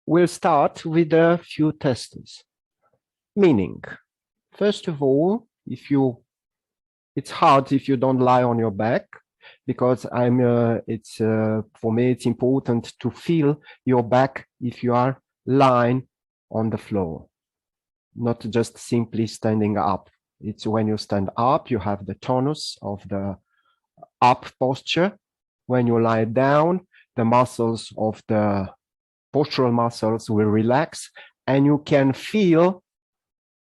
We'll start with a few tests. Meaning, first of all, it's hard if you don't lie on your back, because for me, it's important to feel your back if you are lying on the floor, not just simply standing up. It's when you stand up, you have the tonus of the up posture. When you lie down, the muscles of the postural muscles will relax, and you can feel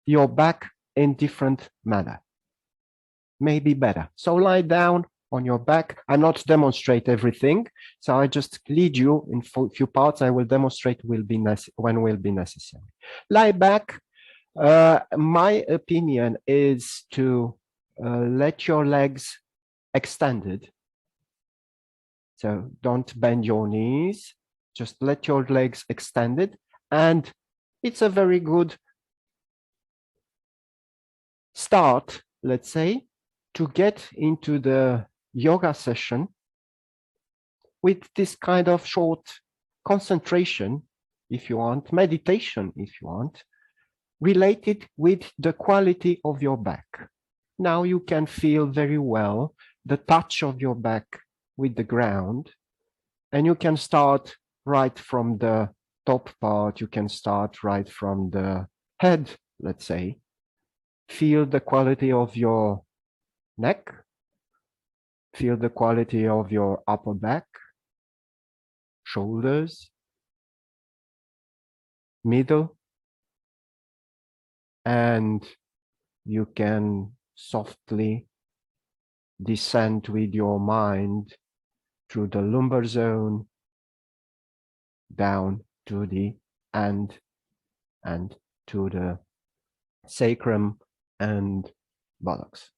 your back in different manner, maybe better. So lie down on your back. I not demonstrate everything, so I just lead you in few parts. I will demonstrate when will be necessary. Lie back. My opinion is to let your legs extended. So don't bend your knees, just let your legs extended. And it's a very good start, let's say, to get into the yoga session with this kind of short concentration, if you want, meditation, if you want, related with the quality of your back. Now you can feel very well the touch of your back with the ground, and you can start right from the top part. You can start right from the head, let's say. Feel the quality of your neck. Feel the quality of your upper back, shoulders, middle, and you can softly descend with your mind through the lumbar zone down to the end and to the sacrum and buttocks.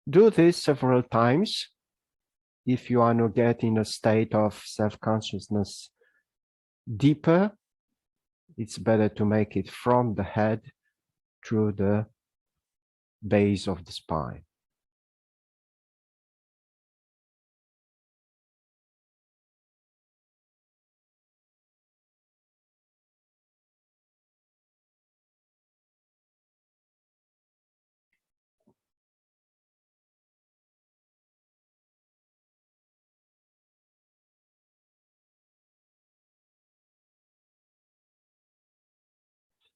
Do this several times. If you want to get in a state of self-consciousness deeper, it's better to make it from the head through the base of the spine.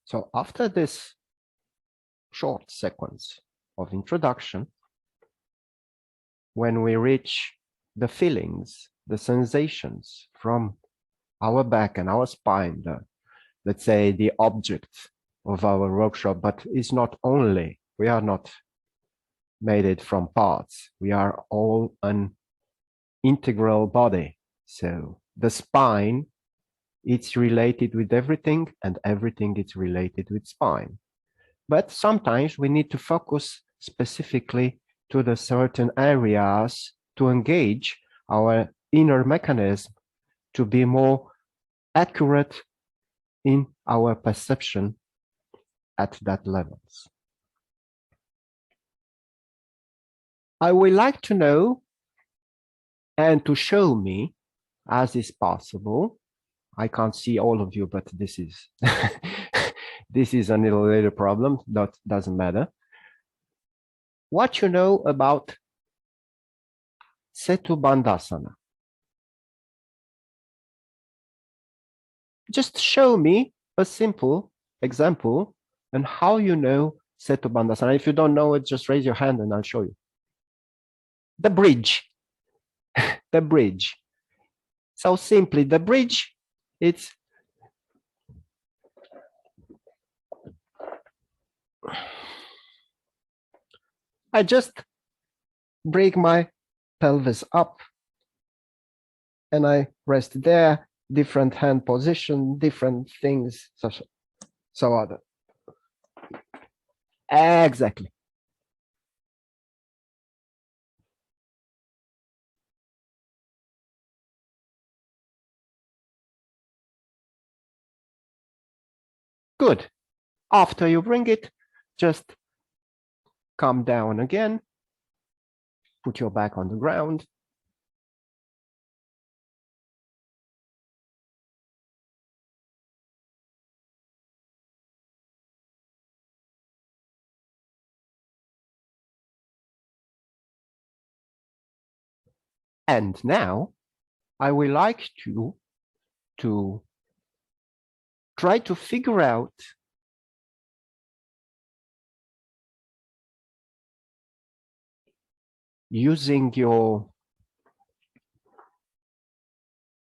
So after this short sequence of introduction, when we reach the feelings, the sensations from our back and our spine, let's say the object of our workshop, but it's not only, we are not made it from parts. We are all an integral body. So the spine, it's related with everything, and everything is related with spine. But sometimes we need to focus specifically to the certain areas to engage our inner mechanism to be more accurate in our perception at that levels. I would like to know and to show me, as is possible, I can't see all of you, but this is this is a little problem, that doesn't matter. What you know about Sethubandasana? Just show me a simple example and how you know Sethubandasana. If you don't know it, just raise your hand and I'll show you. The bridge, the bridge. So simply, the bridge, it's I just break my pelvis up and I rest there, different hand position, different things, so other. Exactly. Good. After you bring it, just come down again, put your back on the ground, And now I would like you to try to figure out using your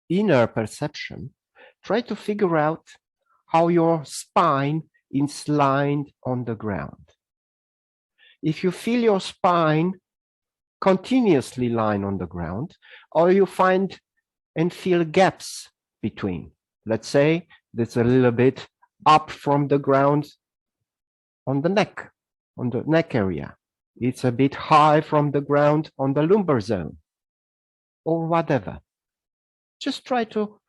inner perception, try to figure out how your spine is lined on the ground. If you feel your spine continuously lying on the ground, or you find and feel gaps between, let's say there's a little bit up from the ground on the neck area. It's a bit high from the ground on the lumbar zone, or whatever. Just try to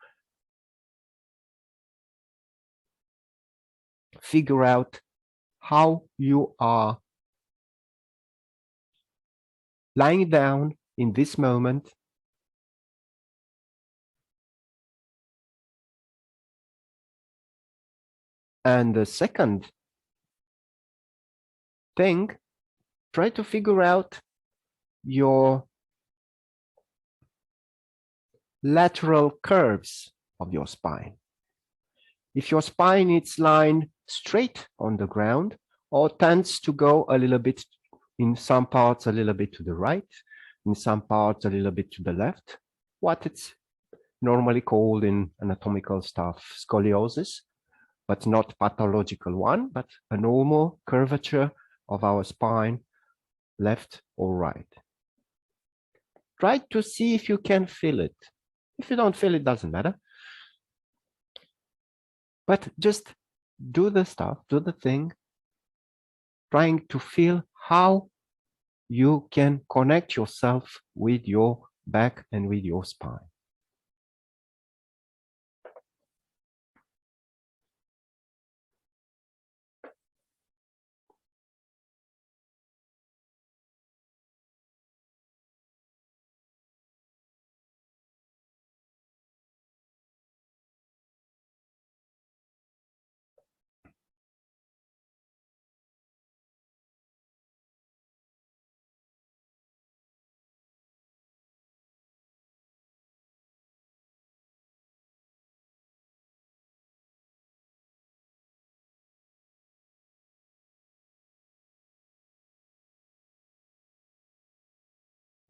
figure out how you are lying down in this moment. And the second thing, try to figure out your lateral curves of your spine. If your spine is lying straight on the ground or tends to go a little bit, in some parts a little bit to the right, in some parts a little bit to the left, what it's normally called in anatomical stuff scoliosis, but not pathological one, but a normal curvature of our spine, left or right. Try to see if you can feel it. If you don't feel it, doesn't matter. But just do the stuff, do the thing, trying to feel how you can connect yourself with your back and with your spine.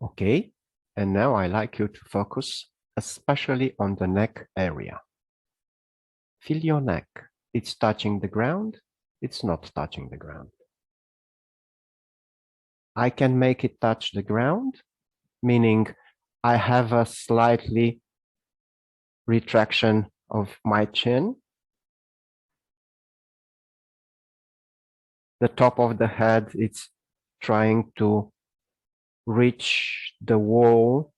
Okay, and now I like you to focus especially on the neck area. Feel your neck. It's touching the ground. It's not touching the ground. I can make it touch the ground, meaning I have a slightly retraction of my chin. The top of the head, it's trying to reach the wall.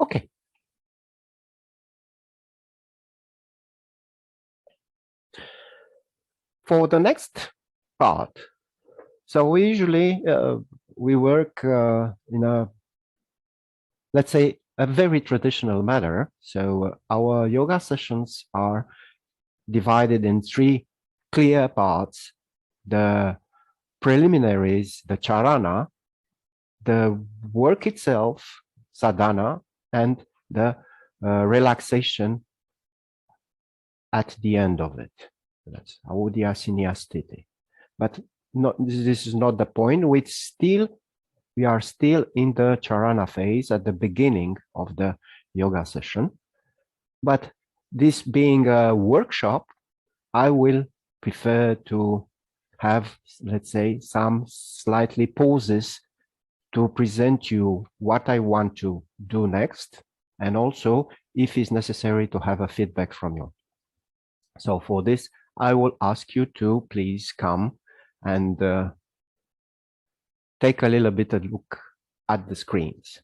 Okay. For the next part, so we usually we work in a, let's say, a very traditional manner. So our yoga sessions are divided in three clear parts: the preliminaries, the charana, the work itself, sadhana, and the relaxation at the end of it. That's audya sinyastiti. But this is not the point. We are still in the charana phase at the beginning of the yoga session. But this being a workshop, I will prefer to have, let's say, some slightly pauses to present you what I want to do next, and also if it's necessary to have a feedback from you. So for this, I will ask you to please come and take a little bit of look at the screens.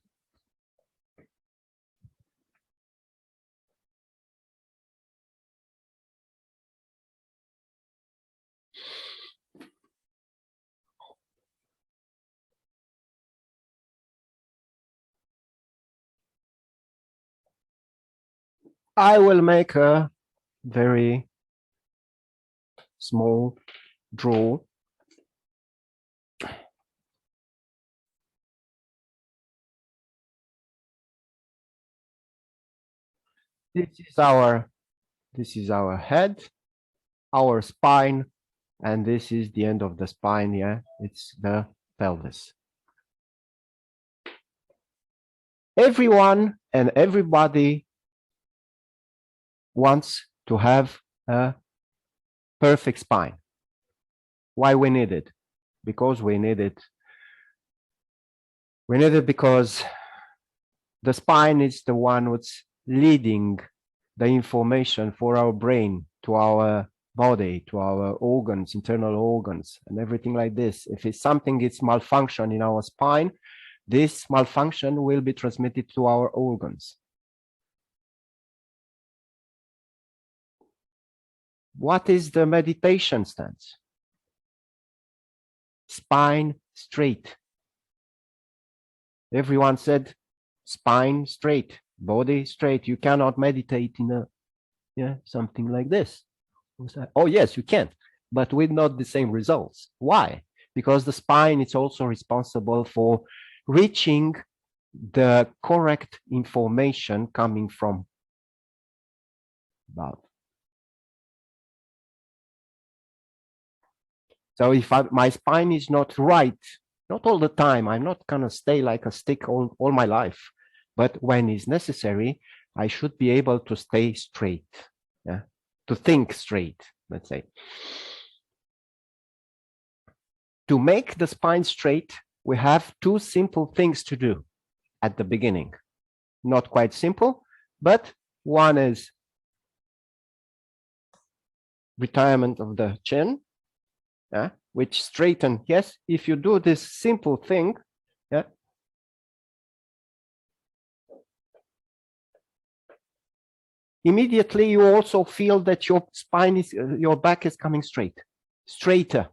I will make a very small draw. This is our head, our spine, and this is the end of the spine. Yeah, it's the pelvis. Everyone and everybody wants to have a perfect spine. Why we need it? Because we need it. We need it because the spine is the one what's leading the information for our brain to our body, to our organs, internal organs, and everything like this. If it's something it's malfunction in our spine, this malfunction will be transmitted to our organs. What is the meditation stance? Spine straight. Everyone said spine straight, body straight. You cannot meditate in a something like this. Oh yes, you can, but with not the same results. Why? Because the spine is also responsible for reaching the correct information coming from above. So if my spine is not right, not all the time, I'm not gonna stay like a stick all my life, but when it's necessary, I should be able to stay straight, yeah? To think straight, let's say. To make the spine straight, we have two simple things to do at the beginning. Not quite simple, but one is retirement of the chin, yeah, which straighten. Yes, if you do this simple thing, yeah, immediately you also feel that your spine is, your back is coming straighter.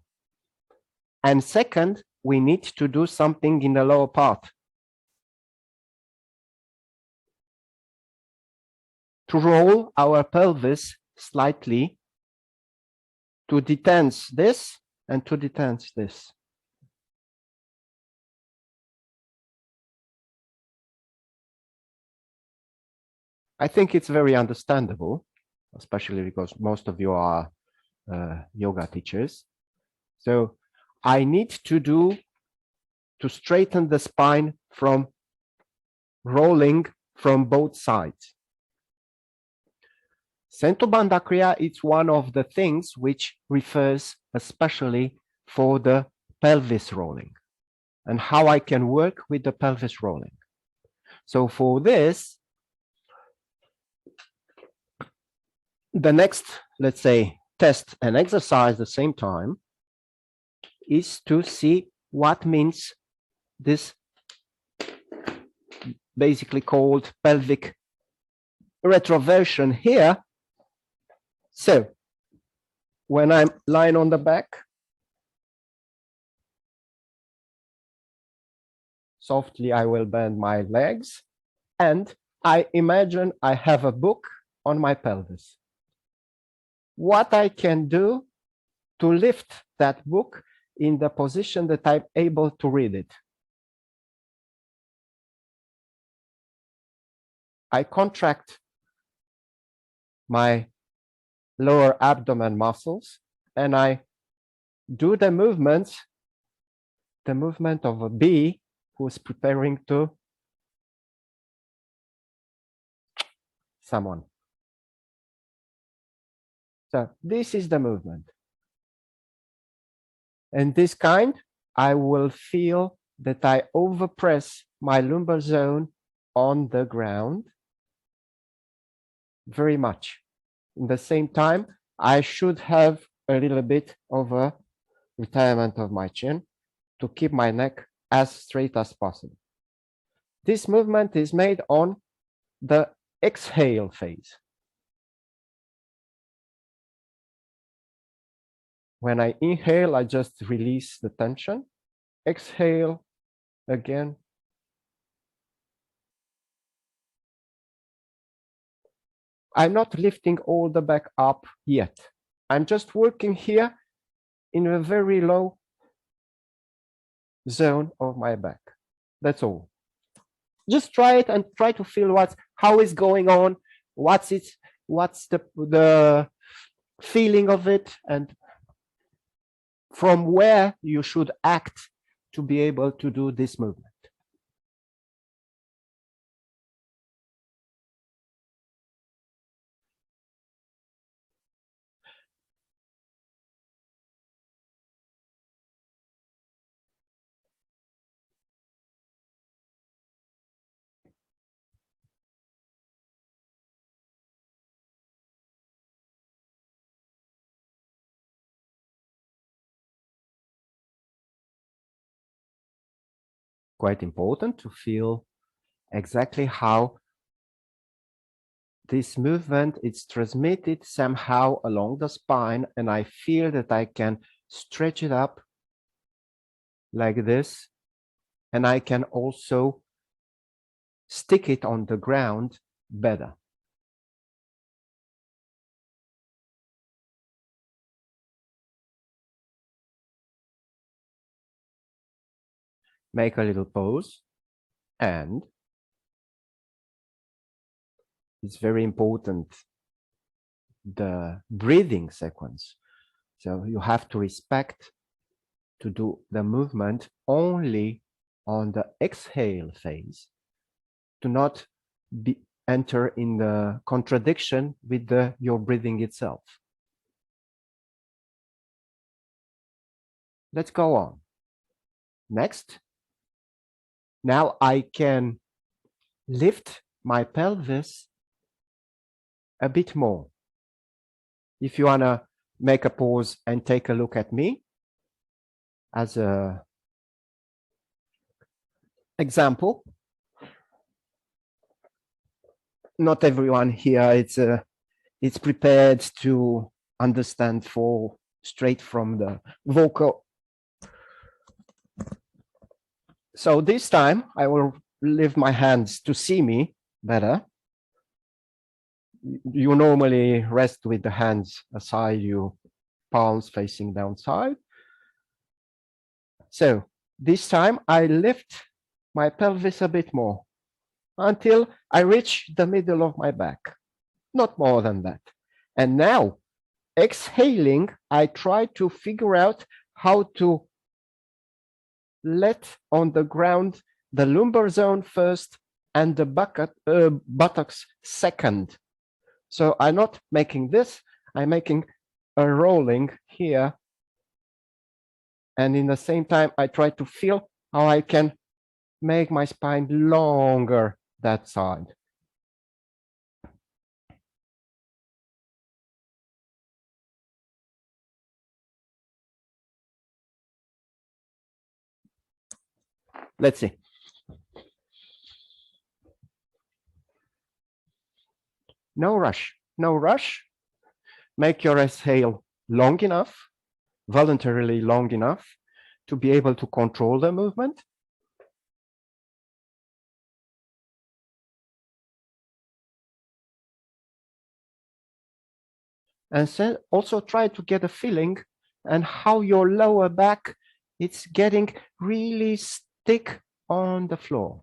And second, we need to do something in the lower part. To roll our pelvis slightly, to detense this and to detense this. I think it's very understandable, especially because most of you are yoga teachers. So I need to straighten the spine from rolling from both sides. Sethubandakriya is one of the things which refers especially for the pelvis rolling and how I can work with the pelvis rolling. So for this, the next, let's say, test and exercise at the same time is to see what means this basically called pelvic retroversion here. So when I'm lying on the back, softly I will bend my legs and I imagine I have a book on my pelvis. What I can do to lift that book in the position that I'm able to read it. I contract my lower abdomen muscles and I do the movement of a bee who's preparing to someone. So this is the movement. And this kind, I will feel that I overpress my lumbar zone on the ground very much. At the same time, I should have a little bit of a retirement of my chin to keep my neck as straight as possible. This movement is made on the exhale phase. When I inhale, I just release the tension. Exhale again. I'm not lifting all the back up yet. I'm just working here in a very low zone of my back. That's all. Just try it and try to feel how is going on, what's the feeling of it, and from where you should act to be able to do this movement. Quite important to feel exactly how this movement is transmitted somehow along the spine, and I feel that I can stretch it up like this, and I can also stick it on the ground better. Make a little pause, and it's very important, the breathing sequence. So you have to respect to do the movement only on the exhale phase, to not enter in the contradiction with your breathing itself. Let's go on. Next. Now I can lift my pelvis a bit more. If you want to make a pause and take a look at me as an example. Not everyone here it's prepared to understand straight from the vocal. So this time I will lift my hands to see me better. You normally rest with the hands aside, your palms facing downside. So this time I lift my pelvis a bit more until I reach the middle of my back, not more than that. And now, exhaling, I try to figure out how to let on the ground the lumbar zone first and the buttocks second. So I'm not making this, I'm making a rolling here. And in the same time, I try to feel how I can make my spine longer that side. Let's see. No rush, no rush. Make your exhale long enough, voluntarily long enough to be able to control the movement. And so also try to get a feeling and how your lower back, it's getting really stick on the floor.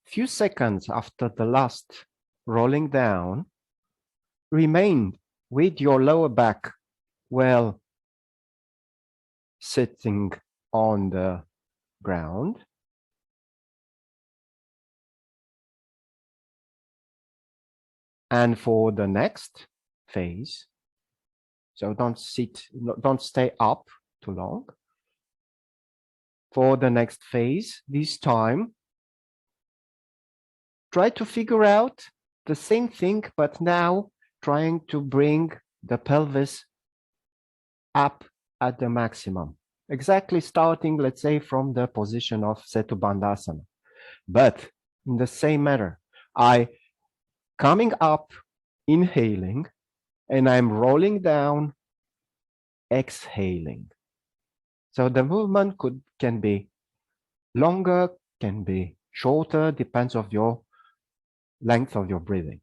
Few seconds after the last rolling down, remain with your lower back well sitting on the ground. And for the next phase, so don't stay up too long. For the next phase, this time, try to figure out the same thing, but now trying to bring the pelvis up at the maximum. exactly starting, let's say, from the position of Sethubandasana. But in the same manner, I coming up, inhaling, and I'm rolling down, exhaling. So the movement can be longer, can be shorter, depends on your length of your breathing.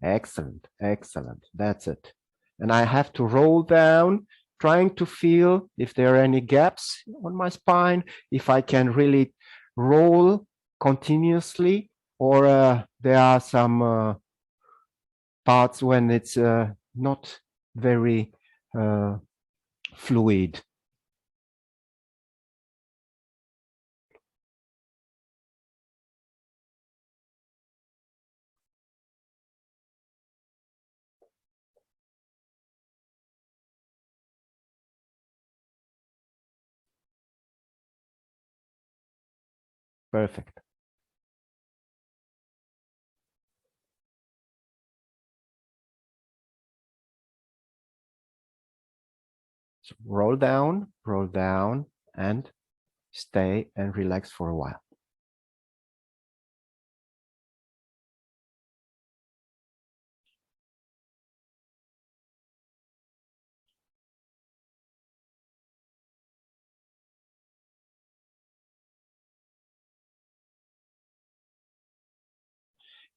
Excellent, excellent. That's it. And I have to roll down, trying to feel if there are any gaps on my spine, if I can really roll continuously, or there are some parts when it's not very fluid. Perfect. So roll down, and stay and relax for a while.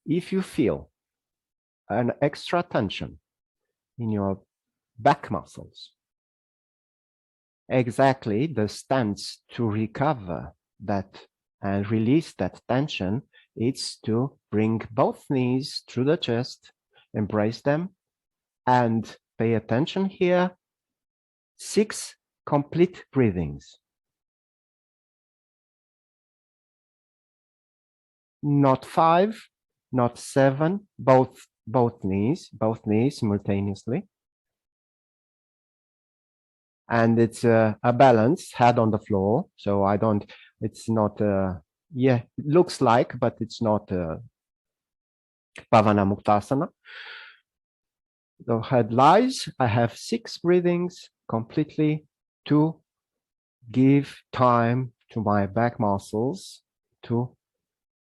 If you feel an extra tension in your back muscles, exactly the stance to recover that and release that tension, it's to bring both knees through the chest, embrace them, and pay attention here. 6 complete breathings. Not 5, not 7, both knees simultaneously. And it's a balance, head on the floor. So it's not, yeah, it looks like, but it's not Pavana Muktasana. The head lies. I have 6 breathings completely to give time to my back muscles to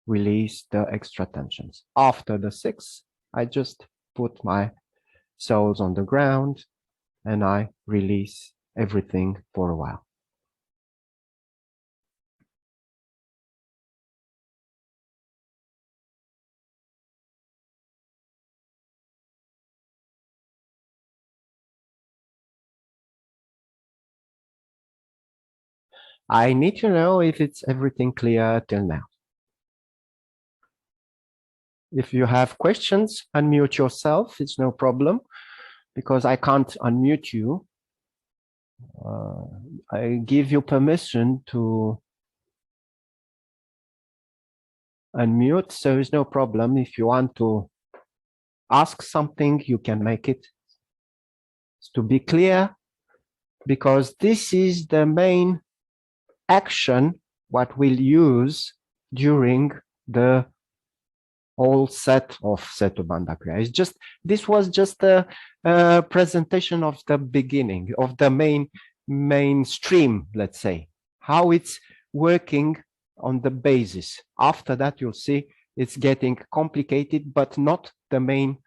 release the extra tensions. After the 6, I just put my soles on the ground and I release everything for a while. I need to know if it's everything clear till now. If you have questions, unmute yourself. It's no problem because I can't unmute you. I give you permission to unmute, so it's no problem. If you want to ask something, you can make it. It's to be clear, because this is the main action what we'll use during the whole set of Sethubandakriya. It's just, this was just a presentation of the beginning, of the mainstream, let's say, how it's working on the basis. After that, you'll see it's getting complicated, but not the main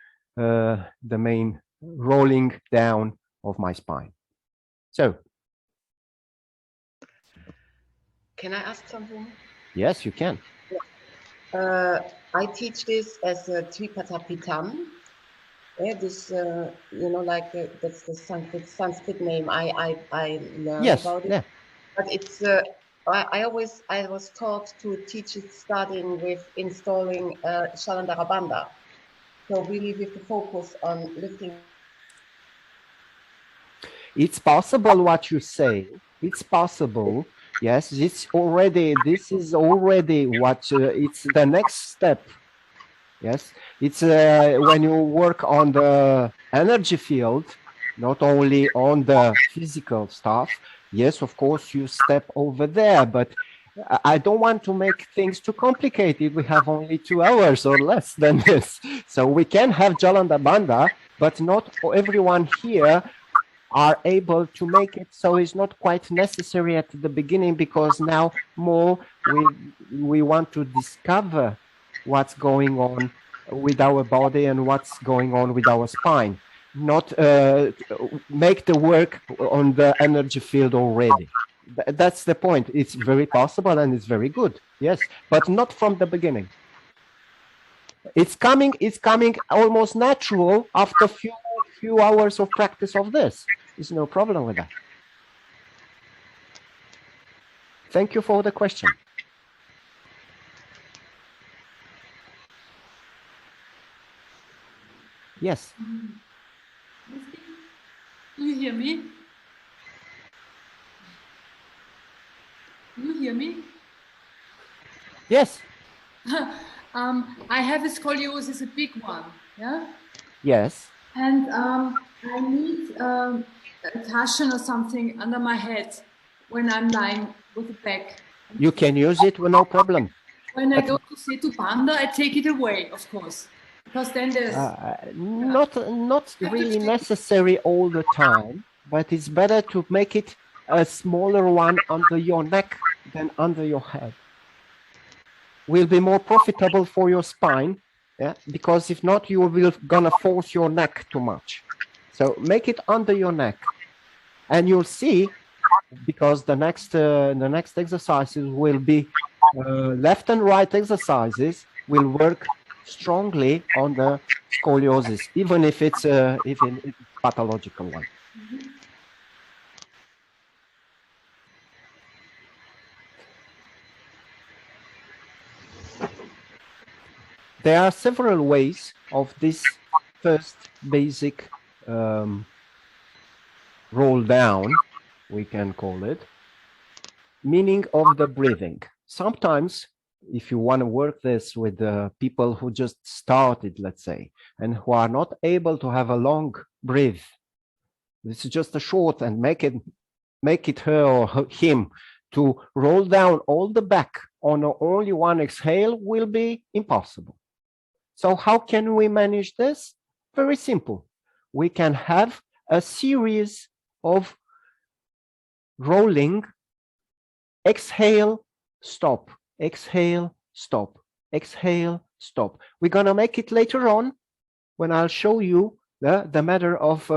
rolling down of my spine. So, can I ask something? Yes, you can. I teach this as a Tripatapitam. Yeah, this, you know, like that's the Sanskrit name I learned about it. Yeah. But it's I was taught to teach it starting with installing Shalandhara Bandha. So really with the focus on lifting. It's possible what you say. It's possible. Yes, this is already what it's the next step. Yes, it's when you work on the energy field, not only on the physical stuff. Yes, of course, you step over there, but I don't want to make things too complicated. We have only 2 hours or less than this. So we can have Jalandhara Bandha, but not everyone here are able to make it so it's not quite necessary at the beginning, because now more we want to discover what's going on with our body and what's going on with our spine, not make the work on the energy field already. That's the point. It's very possible and it's very good, yes, but not from the beginning. It's coming almost natural after few hours of practice of this. There's no problem with that. Thank you for the question. Yes. Do you hear me? Do you hear me? Yes. I have a scoliosis, a big one, yeah? Yes. And I need a cushion or something under my head when I'm lying with the back. You can use it with no problem. When I go to Sethubanda, I take it away, of course, because then there's not really necessary all the time, but it's better to make it a smaller one under your neck than under your head. Will be more profitable for your spine, yeah, because if not, you will gonna force your neck too much. So make it under your neck, and you'll see, because the next exercises will be left and right exercises will work strongly on the scoliosis, even if it's a pathological one. Mm-hmm. There are several ways of this first basic roll down, we can call it, meaning of the breathing. Sometimes, if you want to work this with people who just started, let's say, and who are not able to have a long breath, this is just a short, and make it her or him to roll down all the back on only one exhale will be impossible. So how can we manage this? Very simple. We can have a series of rolling, exhale, stop, exhale, stop, exhale, stop. We're going to make it later on when I'll show you the matter of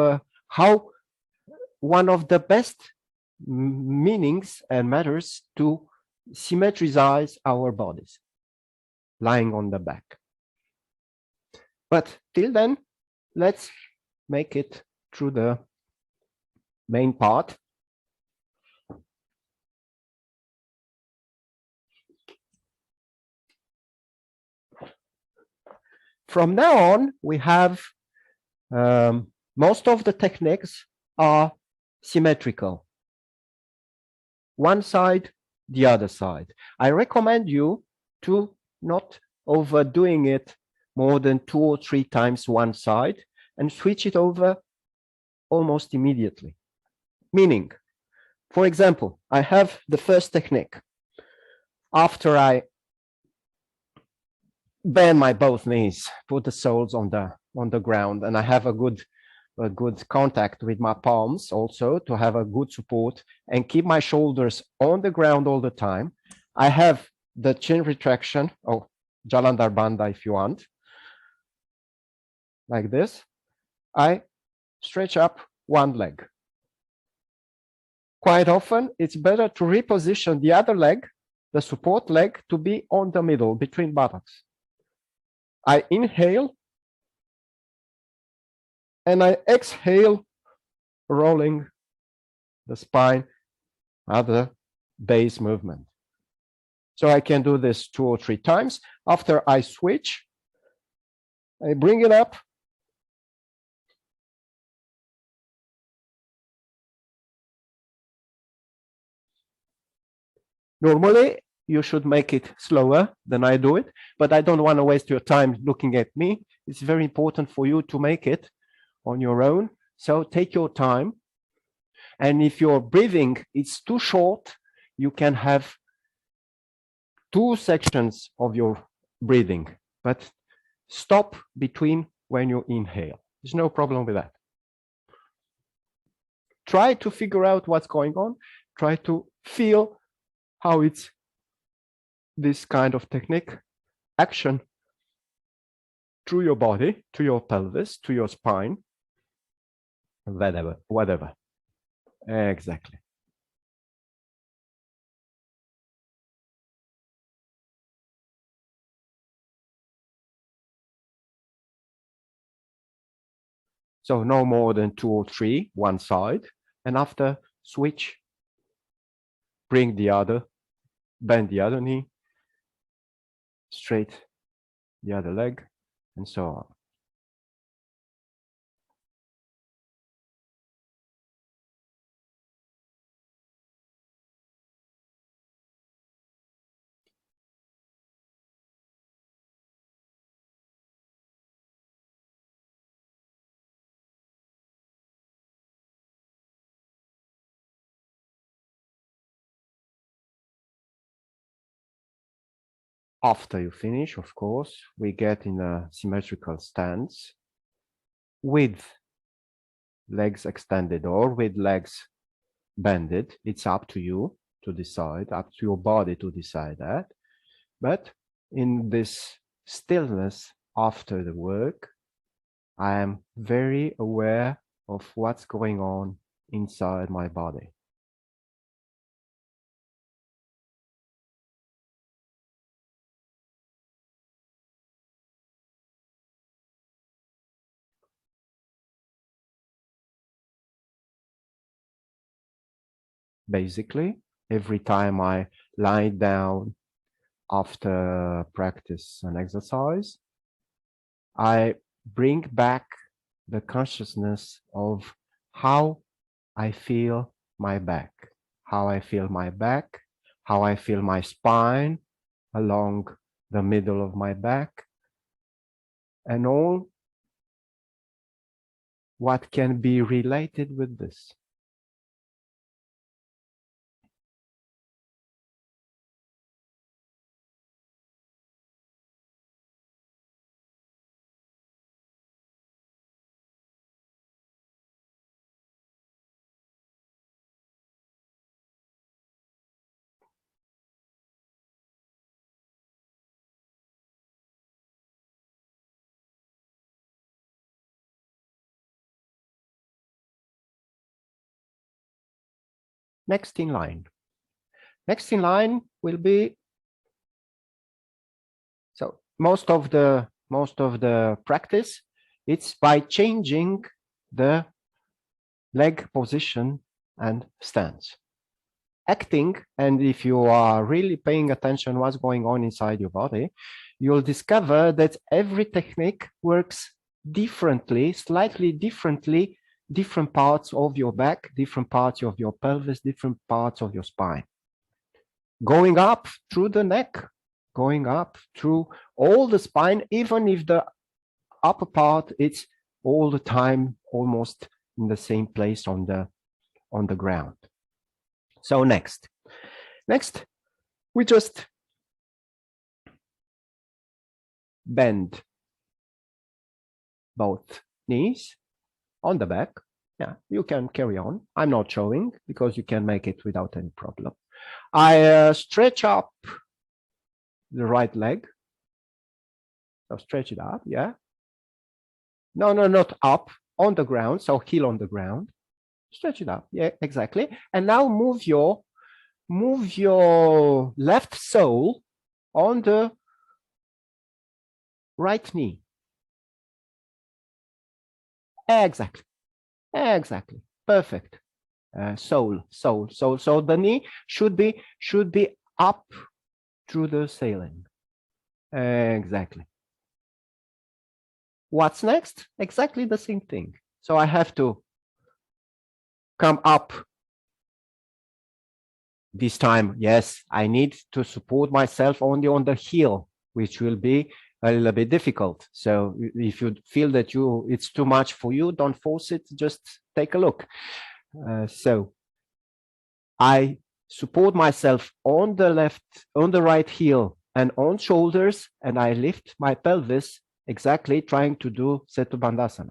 how one of the best meanings and matters to symmetrize our bodies lying on the back. But till then, let's make it through the main part. From now on, we have most of the techniques are symmetrical. One side, the other side. I recommend you to not overdoing it more than 2 or 3 times one side and switch it over almost immediately. Meaning, for example, I have the first technique. After I bend my both knees, put the soles on the ground, and I have a good contact with my palms also to have a good support and keep my shoulders on the ground all the time. I have the chin retraction, or Jalandhar Bandha if you want, like this. I stretch up one leg. Quite often, it's better to reposition the other leg, the support leg, to be on the middle between buttocks. I inhale and I exhale, rolling the spine, other base movement. So I can do this 2 or 3 times. After I switch, I bring it up. Normally, you should make it slower than I do it, but I don't want to waste your time looking at me. It's very important for you to make it on your own. So take your time. And if your breathing is too short, you can have 2 sections of your breathing, but stop between when you inhale. There's no problem with that. try to figure out what's going on. Try to feel how it's this kind of technique, action through your body, to your pelvis, to your spine, whatever. Exactly. So no more than 2 or 3, one side, and after switch, bring the other, bend the other knee, straight the other leg, and so on. After you finish, of course, we get in a symmetrical stance with legs extended or with legs bended. It's up to you to decide, up to your body to decide that. But in this stillness after the work, I am very aware of what's going on inside my body. Basically, every time I lie down after practice and exercise, I bring back the consciousness of how I feel my back, how I feel my back, how I feel my spine along the middle of my back, and all what can be related with this. Next in line. Next in line will be, so most of the practice, it's by changing the leg position and stance. Acting, and if you are really paying attention what's going on inside your body, you'll discover that every technique works differently, slightly differently, different parts of your back, different parts of your pelvis, different parts of your spine. Going up through the neck, going up through all the spine, even if the upper part, it's all the time almost in the same place on the ground. So next, we just bend both knees on the back. Yeah, you can carry on. I'm not showing because you can make it without any problem. I stretch up the right leg. So stretch it up, yeah. No, not up, on the ground, so heel on the ground. Stretch it up, yeah, exactly. And now move your left sole on the right knee. Exactly, perfect. Sole. So the knee should be up through the ceiling. Exactly. What's next? Exactly the same thing. So I have to come up. This time, yes, I need to support myself only on the heel, which will be a little bit difficult. So if you feel that it's too much for you, don't force it, just take a look. So I support myself on the right heel and on shoulders, and I lift my pelvis, exactly trying to do Sethubandasana.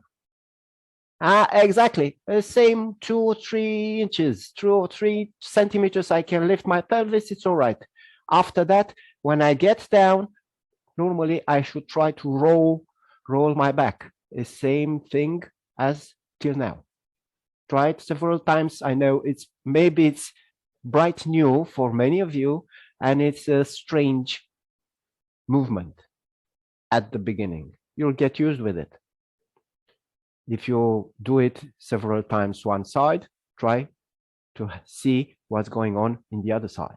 Exactly. The same 2 or 3 inches, 2 or 3 centimeters, I can lift my pelvis, it's all right. After that, when I get down, normally I should try to roll my back. The same thing as till now. Try it several times. I know maybe it's bright new for many of you, and it's a strange movement at the beginning. You'll get used with it. If you do it several times one side, try to see what's going on in the other side.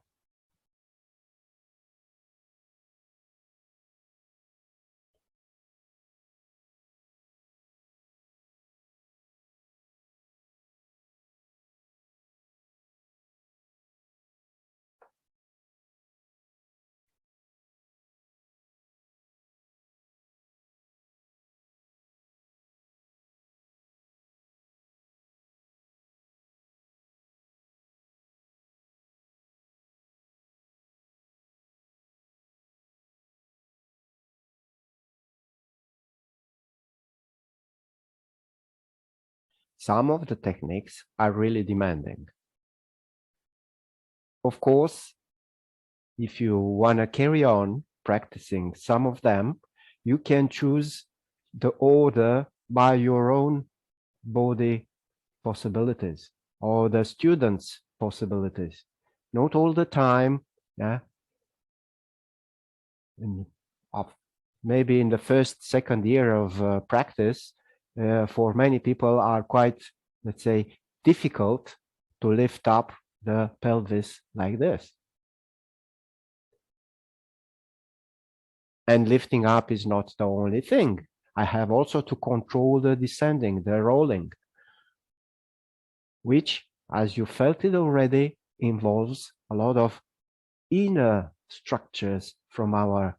Some of the techniques are really demanding. Of course, if you want to carry on practicing some of them, you can choose the order by your own body possibilities or the students' possibilities. Not all the time, yeah. Maybe in the first, second year of practice, for many people are quite, let's say, difficult to lift up the pelvis like this. And lifting up is not the only thing. I have also to control the descending, the rolling, which, as you felt it already, involves a lot of inner structures from our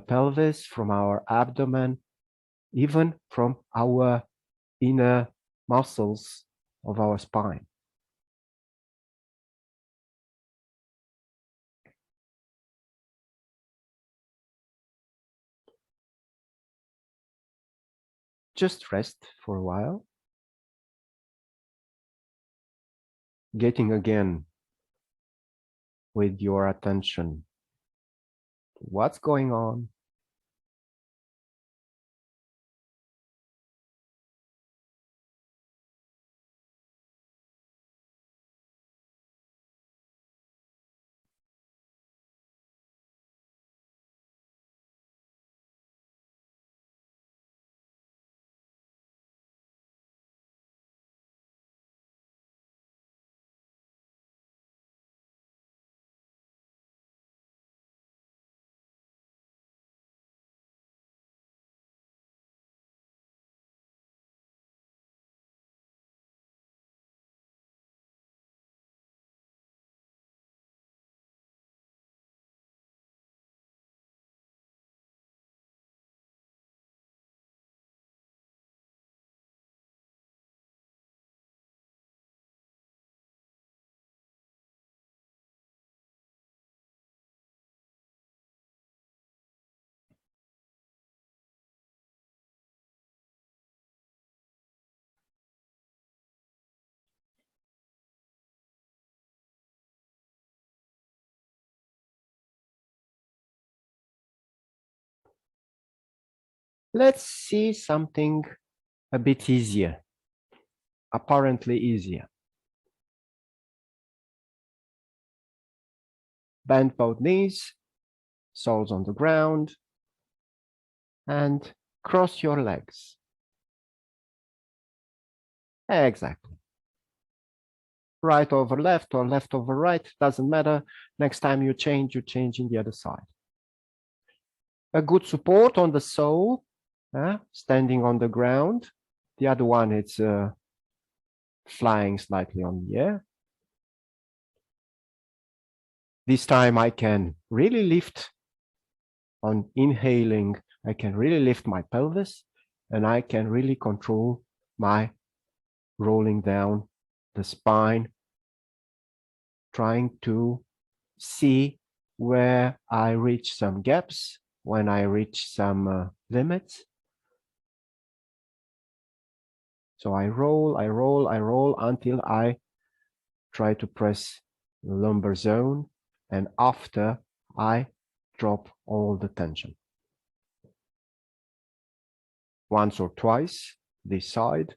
pelvis, from our abdomen, even from our inner muscles of our spine. Just rest for a while, getting again with your attention to what's going on. Let's see something a bit easier, apparently easier. Bend both knees, soles on the ground, and cross your legs. Exactly. Right over left or left over right, doesn't matter. Next time you change in the other side. A good support on the sole, standing on the ground. The other one, it's flying slightly on the air. This time I can really lift on inhaling. I can really lift my pelvis, and I can really control my rolling down the spine, trying to see where I reach some gaps, when I reach some limits. So I roll, I roll, I roll until I try to press the lumbar zone, and after I drop all the tension. Once or twice this side.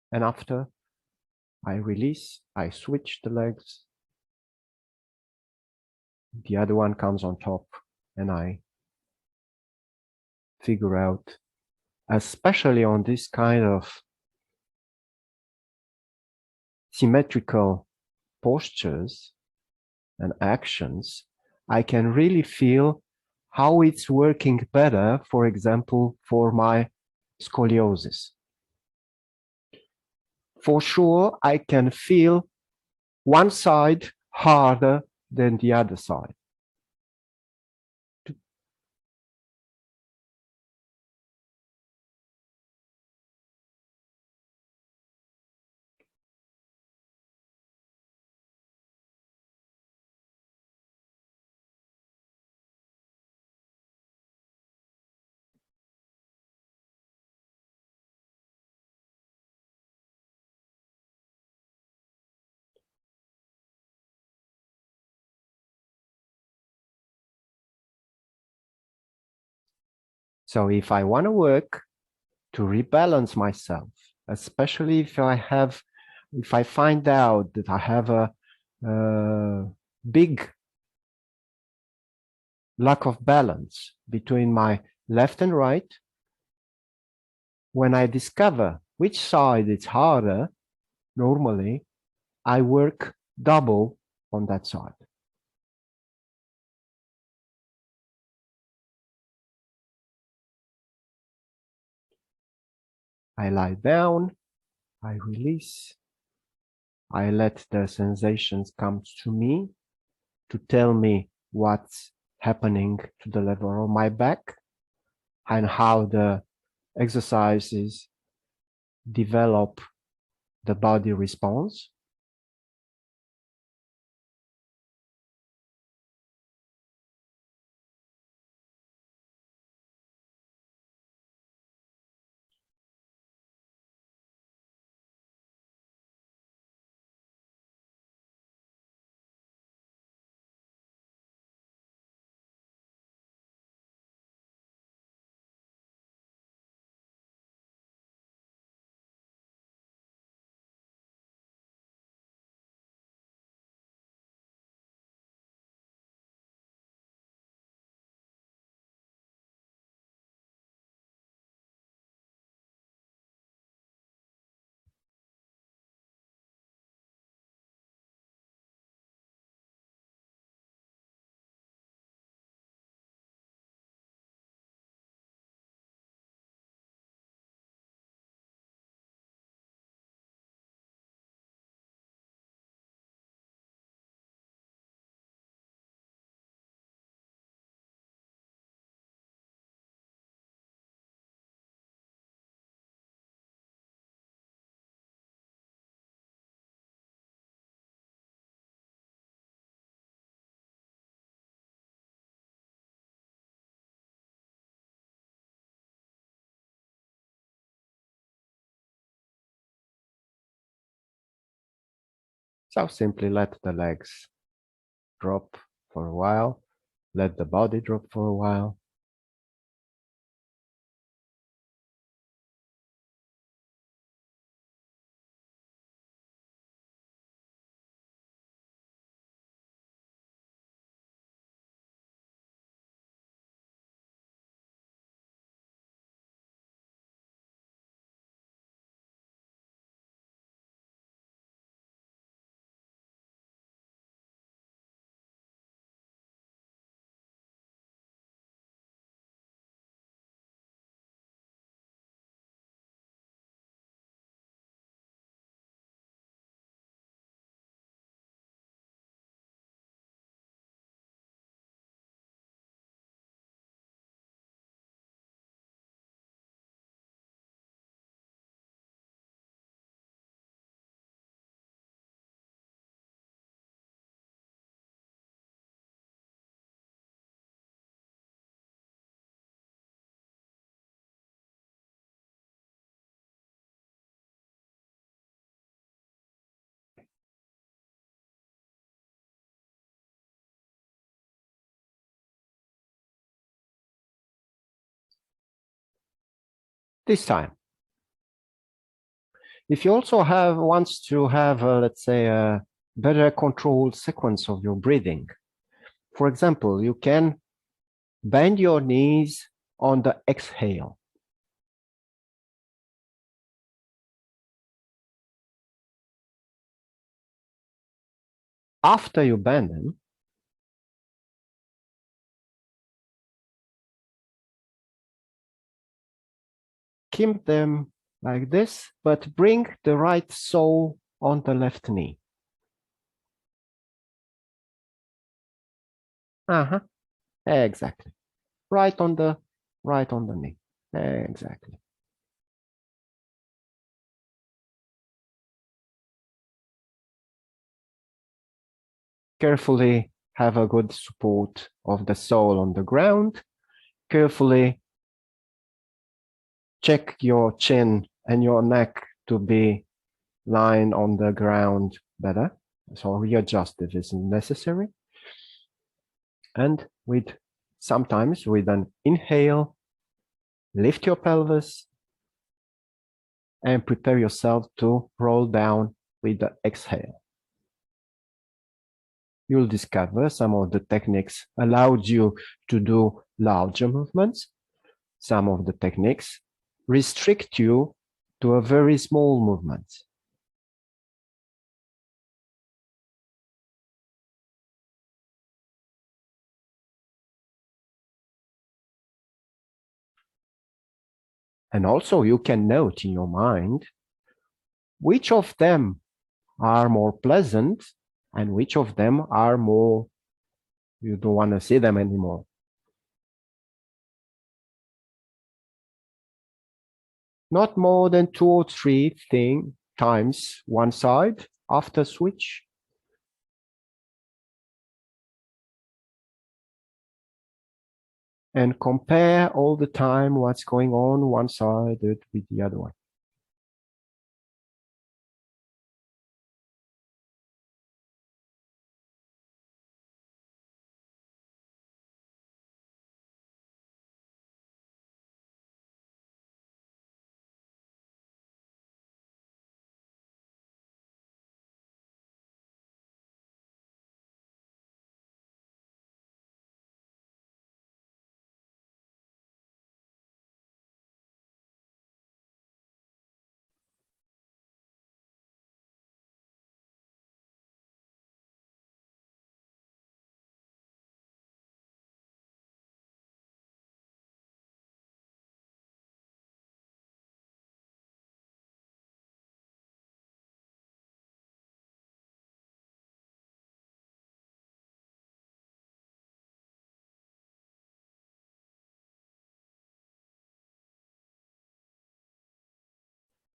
And after I release, I switch the legs. The other one comes on top, and I figure out, especially on this kind of symmetrical postures and actions, I can really feel how it's working better, for example, for my scoliosis. For sure, I can feel one side harder than the other side. So if I want to work to rebalance myself, especially if I find out that I have a big lack of balance between my left and right, when I discover which side is harder, normally I work double on that side. I lie down, I release, I let the sensations come to me to tell me what's happening to the level of my back and how the exercises develop the body response. So simply let the legs drop for a while, let the body drop for a while. this time. If you also wants to have, let's say, a better controlled sequence of your breathing, for example, you can bend your knees on the exhale. After you bend them, keep them like this, but bring the right sole on the left knee. Exactly. Right on the knee. Exactly. Carefully have a good support of the sole on the ground. Carefully check your chin and your neck to be lying on the ground better. So readjust if it's necessary. And sometimes with an inhale, lift your pelvis and prepare yourself to roll down with the exhale. You'll discover some of the techniques allowed you to do larger movements. Some of the techniques restrict you to a very small movement. And also you can note in your mind which of them are more pleasant and which of them are more, you don't want to see them anymore. Not more than 2 or 3 times one side after switch. And compare all the time what's going on one side with the other one.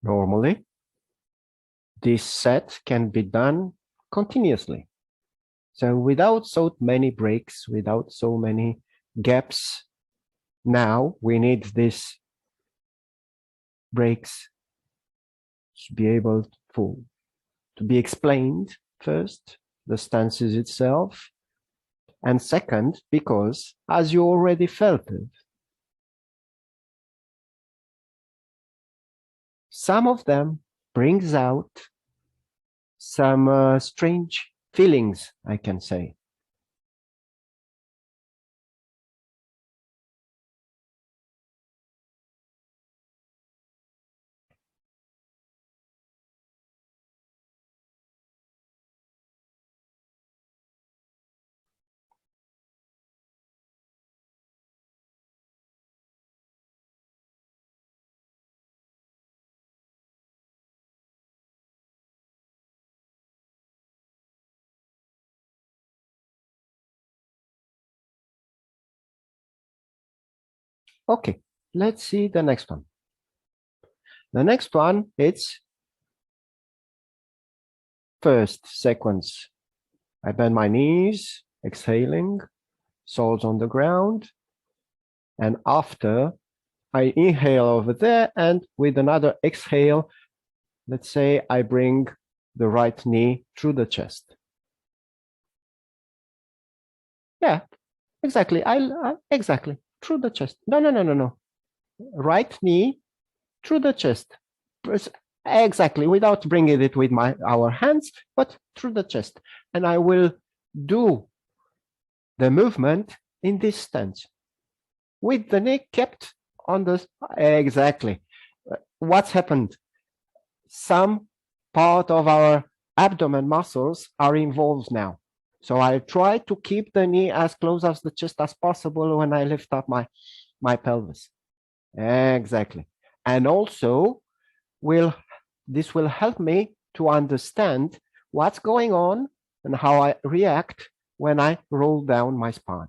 Normally, this set can be done continuously. So without so many breaks, without so many gaps, now we need these breaks to be able to be explained first, the stances itself, and second, because as you already felt it, some of them brings out some strange feelings, I can say. Okay, let's see the next one. The next one, it's first sequence. I bend my knees, exhaling, soles on the ground. And after, I inhale over there, and with another exhale, let's say I bring the right knee through the chest. Yeah, exactly. Exactly through the chest. No. Right knee through the chest. Exactly, without bringing it with our hands, but through the chest. And I will do the movement in this stance with the knee kept on the, exactly. What's happened? Some part of our abdomen muscles are involved now. So I try to keep the knee as close as the chest as possible when I lift up my pelvis. Exactly. And also this will help me to understand what's going on and how I react when I roll down my spine.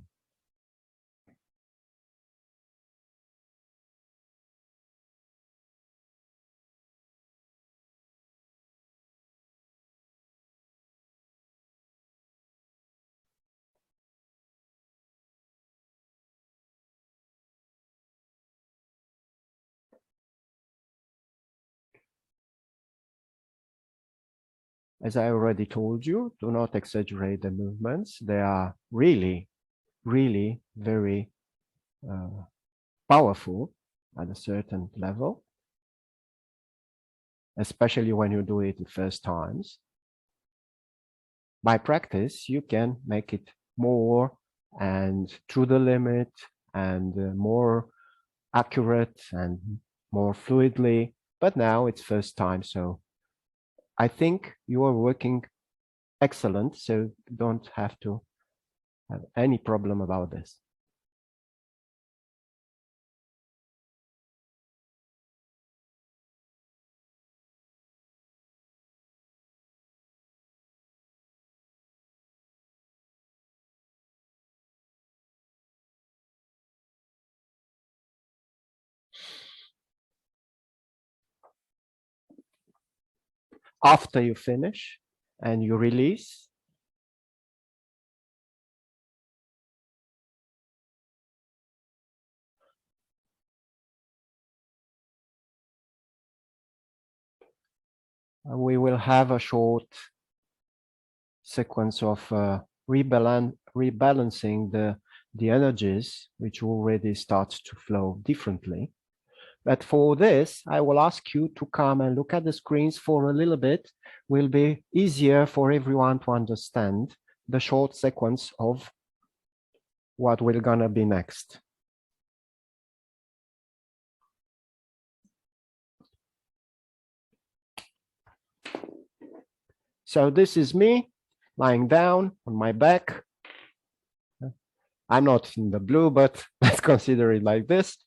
As I already told you, do not exaggerate the movements. They are really, really very powerful at a certain level, especially when you do it the first times. By practice, you can make it more and through the limit and more accurate and more fluidly. But now it's first time, so I think you are working excellent, so don't have to have any problem about this. After you finish and you release, we will have a short sequence of rebalancing the energies, which already starts to flow differently. But for this, I will ask you to come and look at the screens for a little bit. Will be easier for everyone to understand the short sequence of what we're gonna be next. So this is me lying down on my back. I'm not in the blue, but let's consider it like this.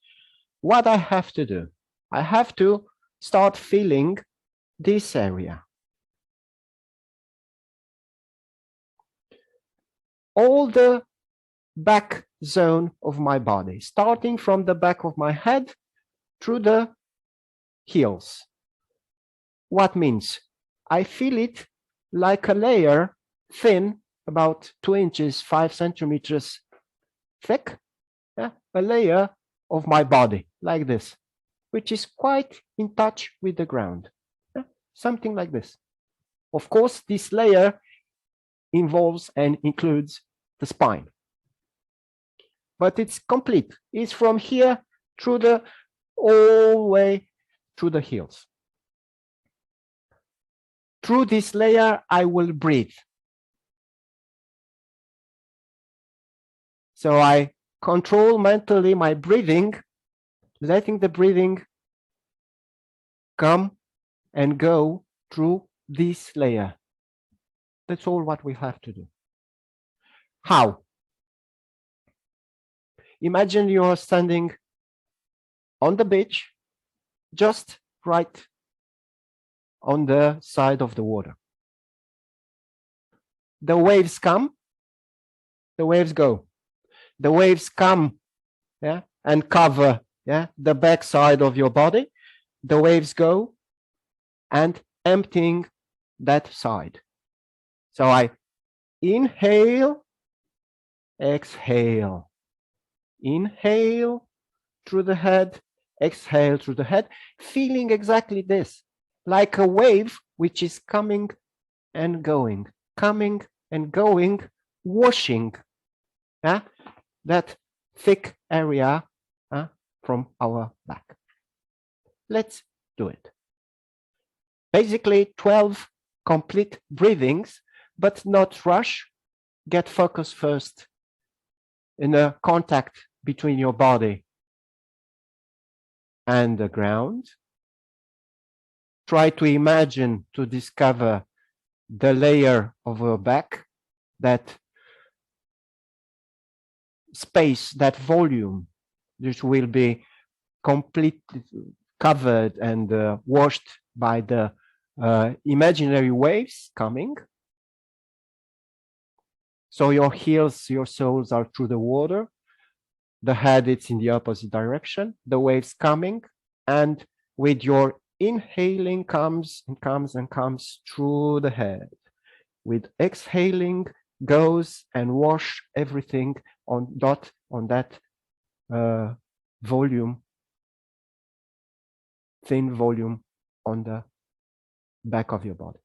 What I have to do, I have to start feeling this area. All the back zone of my body, starting from the back of my head through the heels. What means? I feel it like a layer, thin, about 2 inches, 5 centimeters thick, yeah? A layer of my body, like this, which is quite in touch with the ground, yeah? Something like this. Of course, this layer involves and includes the spine, but it's complete. It's from here through the all the way through the heels. Through this layer, I will breathe. So I control mentally my breathing, letting the breathing come and go through this layer. That's all what we have to do. How? Imagine you are standing on the beach, just right on the side of the water. The waves come, the waves go. The waves come, yeah, and cover, yeah, the back side of your body. The waves go and emptying that side. So I inhale, exhale, inhale through the head, exhale through the head, feeling exactly this, like a wave which is coming and going, washing, yeah, that thick area from our back. Let's do it. Basically 12 complete breathings, but not rush. Get focused first in the contact between your body and the ground. Try to imagine to discover the layer of your back, that space, that volume, which will be completely covered and washed by the imaginary waves coming. So your heels, your soles are through the water. The head, it's in the opposite direction. The waves coming, and with your inhaling comes and comes and comes through the head. With exhaling, goes and wash everything on that volume, thin volume on the back of your body.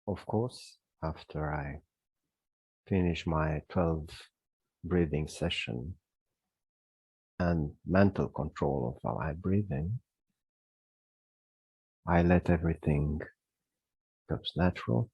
Of course, after I finish my 12 breathing session and mental control of how I'm breathing, I let everything comes natural.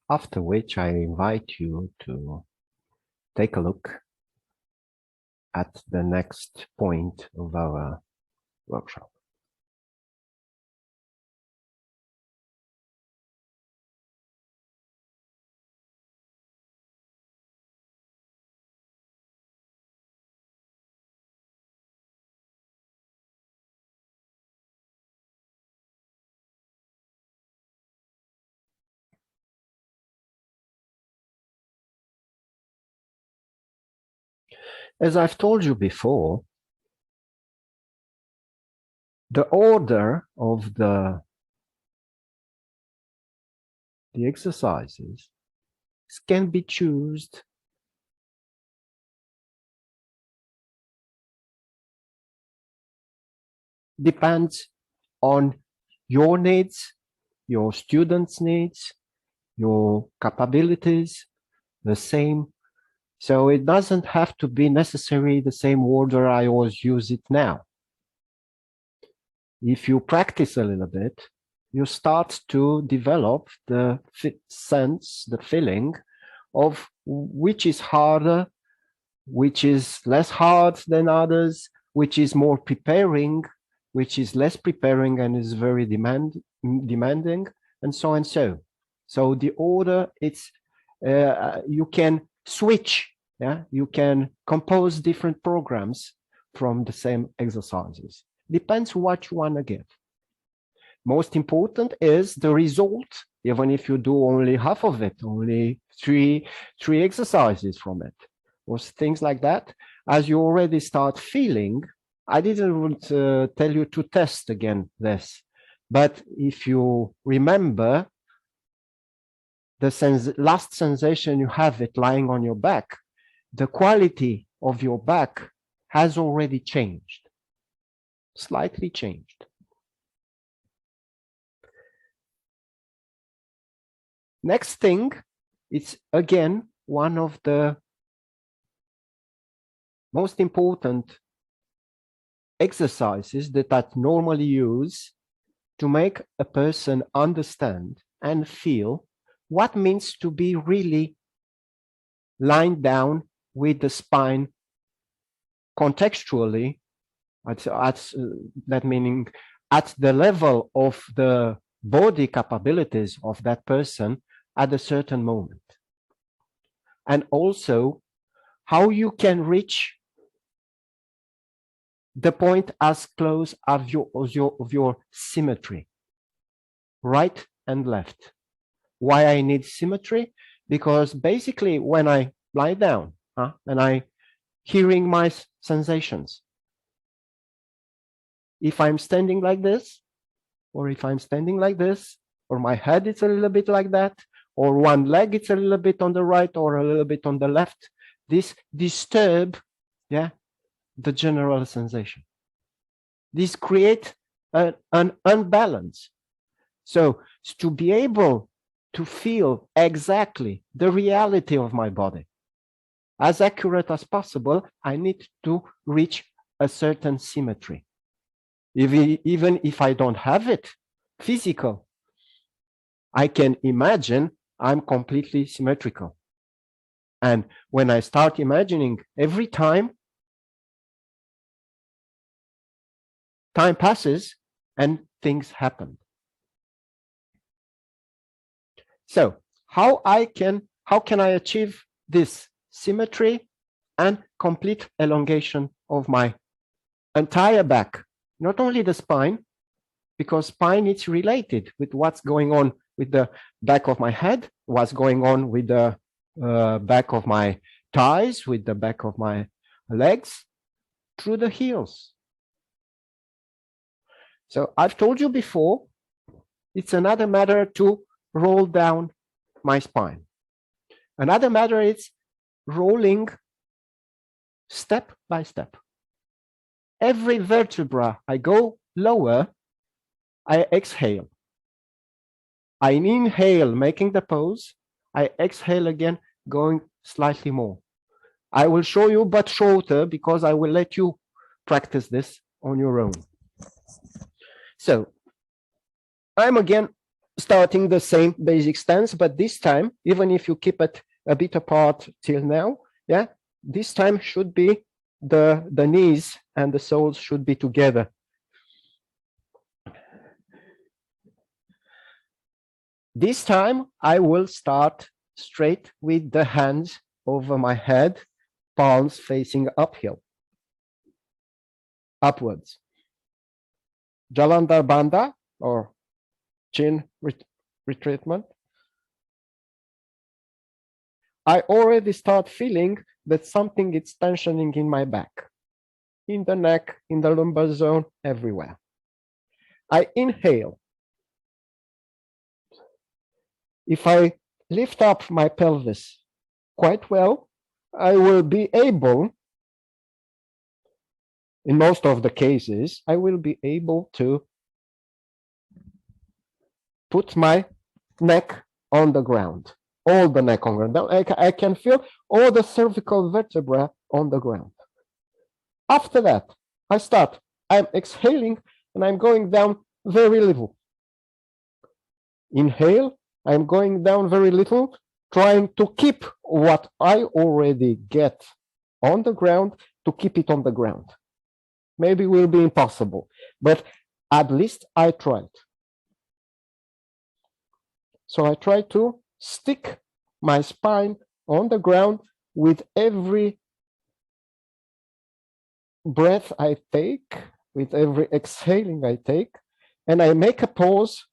After which I invite you to take a look at the next point of our workshop. As I've told you before, the order of the exercises can be chosen depends on your needs, your students' needs, your capabilities, the same. So it doesn't have to be necessarily the same order I always use it now. If you practice a little bit, you start to develop the sense, the feeling of which is harder, which is less hard than others, which is more preparing, which is less preparing and is very demanding, and so and so. So the order, it's you can switch, yeah, you can compose different programs from the same exercises. Depends what you want to get. Most important is the result, even if you do only half of it, only three exercises from it, or things like that. As you already start feeling, I didn't tell you to test again this, but if you remember the last sensation you have it lying on your back, the quality of your back has already changed, slightly changed. Next thing, it's again one of the most important exercises that I normally use to make a person understand and feel what means to be really lying down with the spine contextually, that meaning at the level of the body capabilities of that person at a certain moment. And also how you can reach the point as close as your symmetry, right and left. Why I need symmetry? Because basically when I lie down and I hearing my sensations, if I'm standing like this, or if I'm standing like this, or my head is a little bit like that, or one leg is a little bit on the right or a little bit on the left, this disturb, yeah, the general sensation. This create an unbalance. So to be able to feel exactly the reality of my body as accurate as possible, I need to reach a certain symmetry. Even if I don't have it physical, I can imagine I'm completely symmetrical. And when I start imagining every time passes and things happen. So how can I achieve this symmetry and complete elongation of my entire back, not only the spine, because spine is related with what's going on with the back of my head, what's going on with the back of my thighs, with the back of my legs, through the heels. So I've told you before, it's another matter to roll down my spine. Another matter is rolling step by step. Every vertebra I go lower, I exhale. I inhale, making the pose. I exhale again, going slightly more. I will show you, but shorter, because I will let you practice this on your own. So I'm again starting the same basic stance, but this time, even if you keep it a bit apart till now, yeah, this time should be the knees and the soles should be together. This time I will start straight with the hands over my head, palms facing uphill, upwards. Jalandhar Bandha or chin retreatment. I already start feeling that something is tensioning in my back, in the neck, in the lumbar zone, everywhere. I inhale. If I lift up my pelvis quite well, I will be able, in most of the cases, I will be able to put my neck on the ground, all the neck on the ground. I can feel all the cervical vertebrae on the ground. After that, I'm exhaling and I'm going down very little. Inhale, I'm going down very little, trying to keep what I already get on the ground, to keep it on the ground. Maybe it will be impossible, but at least I tried. So I try to stick my spine on the ground with every breath I take, with every exhaling I take, and I make a pause.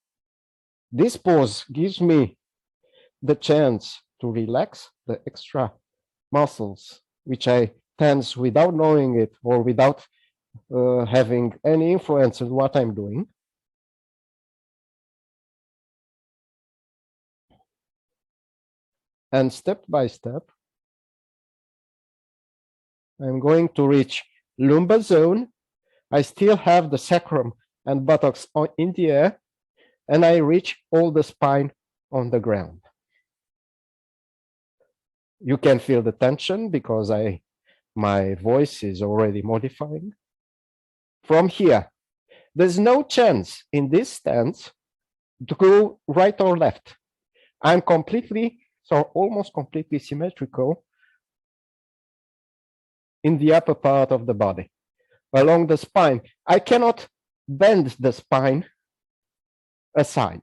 This pause gives me the chance to relax the extra muscles, which I tense without knowing it or without having any influence on what I'm doing. And step by step, I'm going to reach lumbar zone. I still have the sacrum and buttocks in the air, and I reach all the spine on the ground. You can feel the tension because my voice is already modifying. From here, there's no chance in this stance to go right or left. I'm almost completely symmetrical in the upper part of the body, along the spine. I cannot bend the spine aside.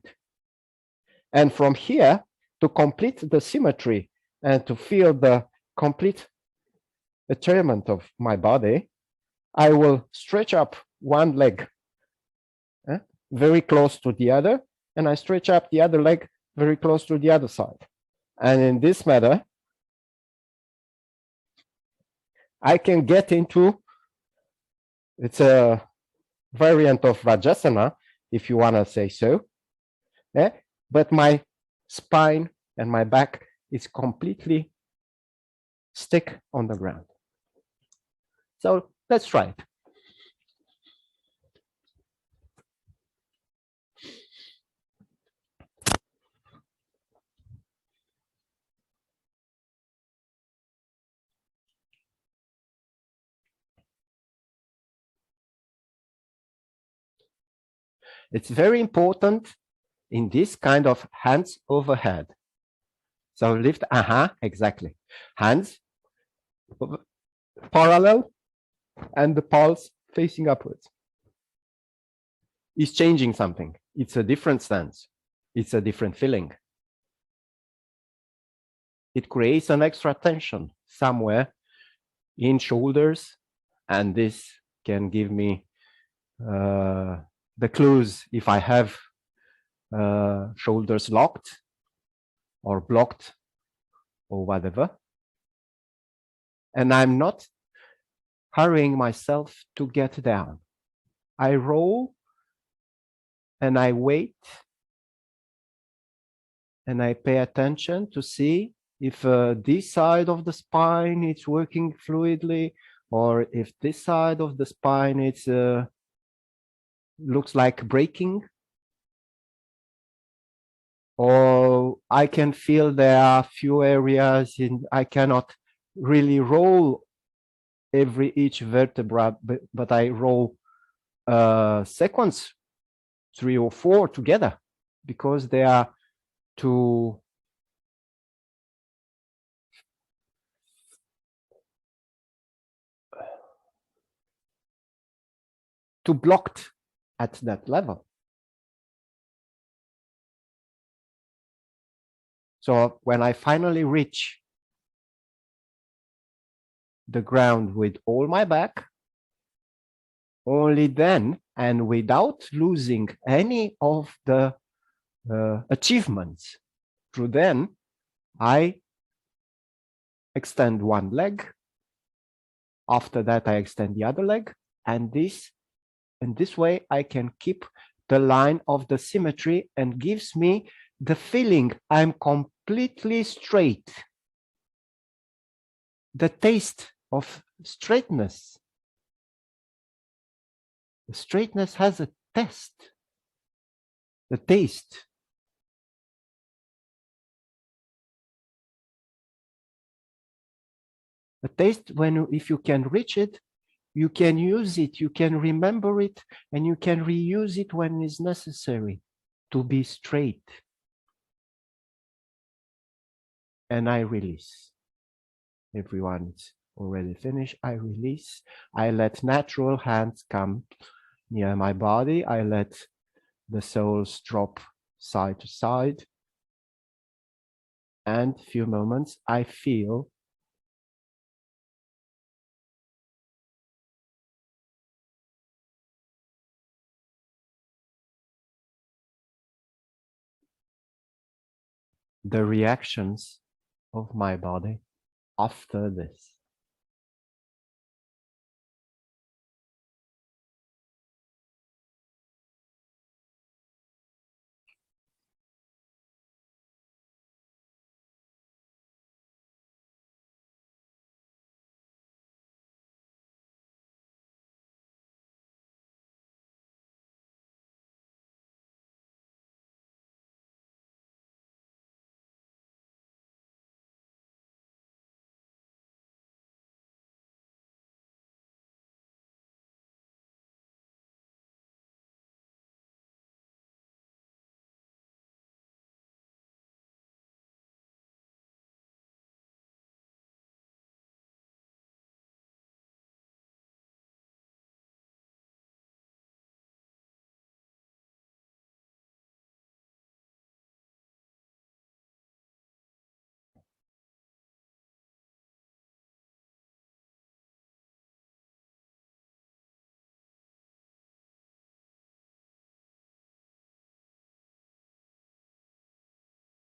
And from here, to complete the symmetry and to feel the complete attunement of my body, I will stretch up one leg very close to the other, and I stretch up the other leg very close to the other side. And in this manner, I can get into, it's a variant of Vajrasana, if you want to say so, but my spine and my back is completely stick on the ground. So let's try it. It's very important in this kind of hands overhead. So lift, exactly. Hands parallel and the palms facing upwards. It's changing something. It's a different stance. It's a different feeling. It creates an extra tension somewhere in shoulders, and this can give me the clues if I have shoulders locked or blocked or whatever. And I'm not hurrying myself to get down. I roll and I wait and I pay attention to see if this side of the spine is working fluidly, or if this side of the spine it's looks like breaking, or I can feel there are few areas I cannot really roll each vertebra, but I roll sequence 3 or 4 together, because they are too blocked at that level. So when I finally reach the ground with all my back, only then, and without losing any of the achievements, through then, I extend one leg. After that, I extend the other leg, and this way I can keep the line of the symmetry and gives me the feeling I'm completely straight. The taste of straightness. The straightness has a taste. The taste. The taste, if you can reach it, you can use it, you can remember it, and you can reuse it when it's necessary to be straight. And I release. Everyone's already finished. I release. I let natural hands come near my body. I let the soles drop side to side. And a few moments, I feel the reactions of my body after this.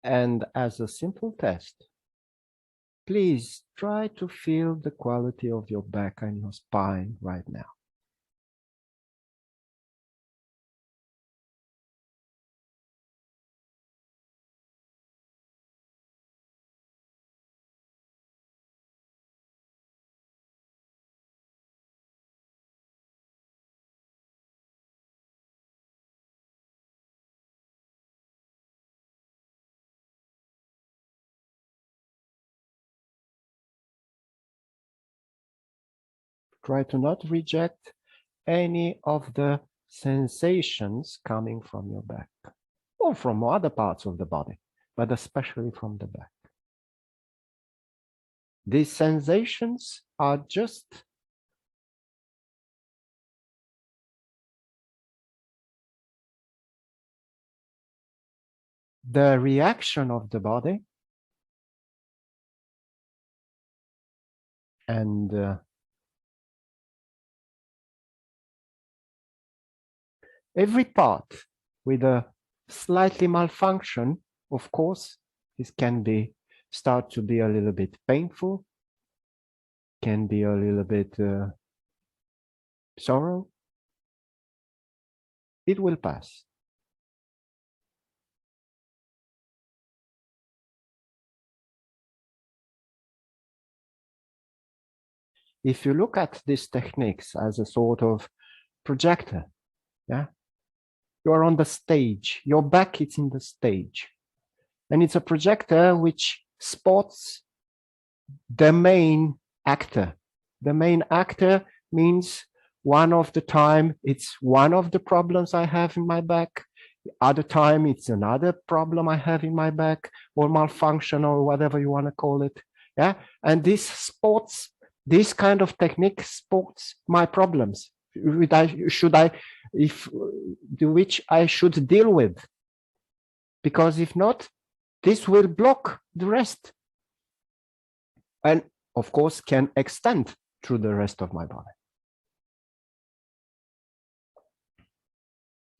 And as a simple test, please try to feel the quality of your back and your spine right now. Try to not reject any of the sensations coming from your back or from other parts of the body, but especially from the back. These sensations are just the reaction of the body and every part with a slightly malfunction, of course, this can start to be a little bit painful, can be a little bit sorrow. It will pass. If you look at these techniques as a sort of projector, yeah, you are on the stage, your back is in the stage, and it's a projector which spots the main actor. The main actor means one of the time it's one of the problems I have in my back, Other time, it's another problem I have in my back, or malfunction, or whatever you want to call it. Yeah, and this kind of technique spots my problems, which I should deal with, because if not, this will block the rest, and of course can extend through the rest of my body.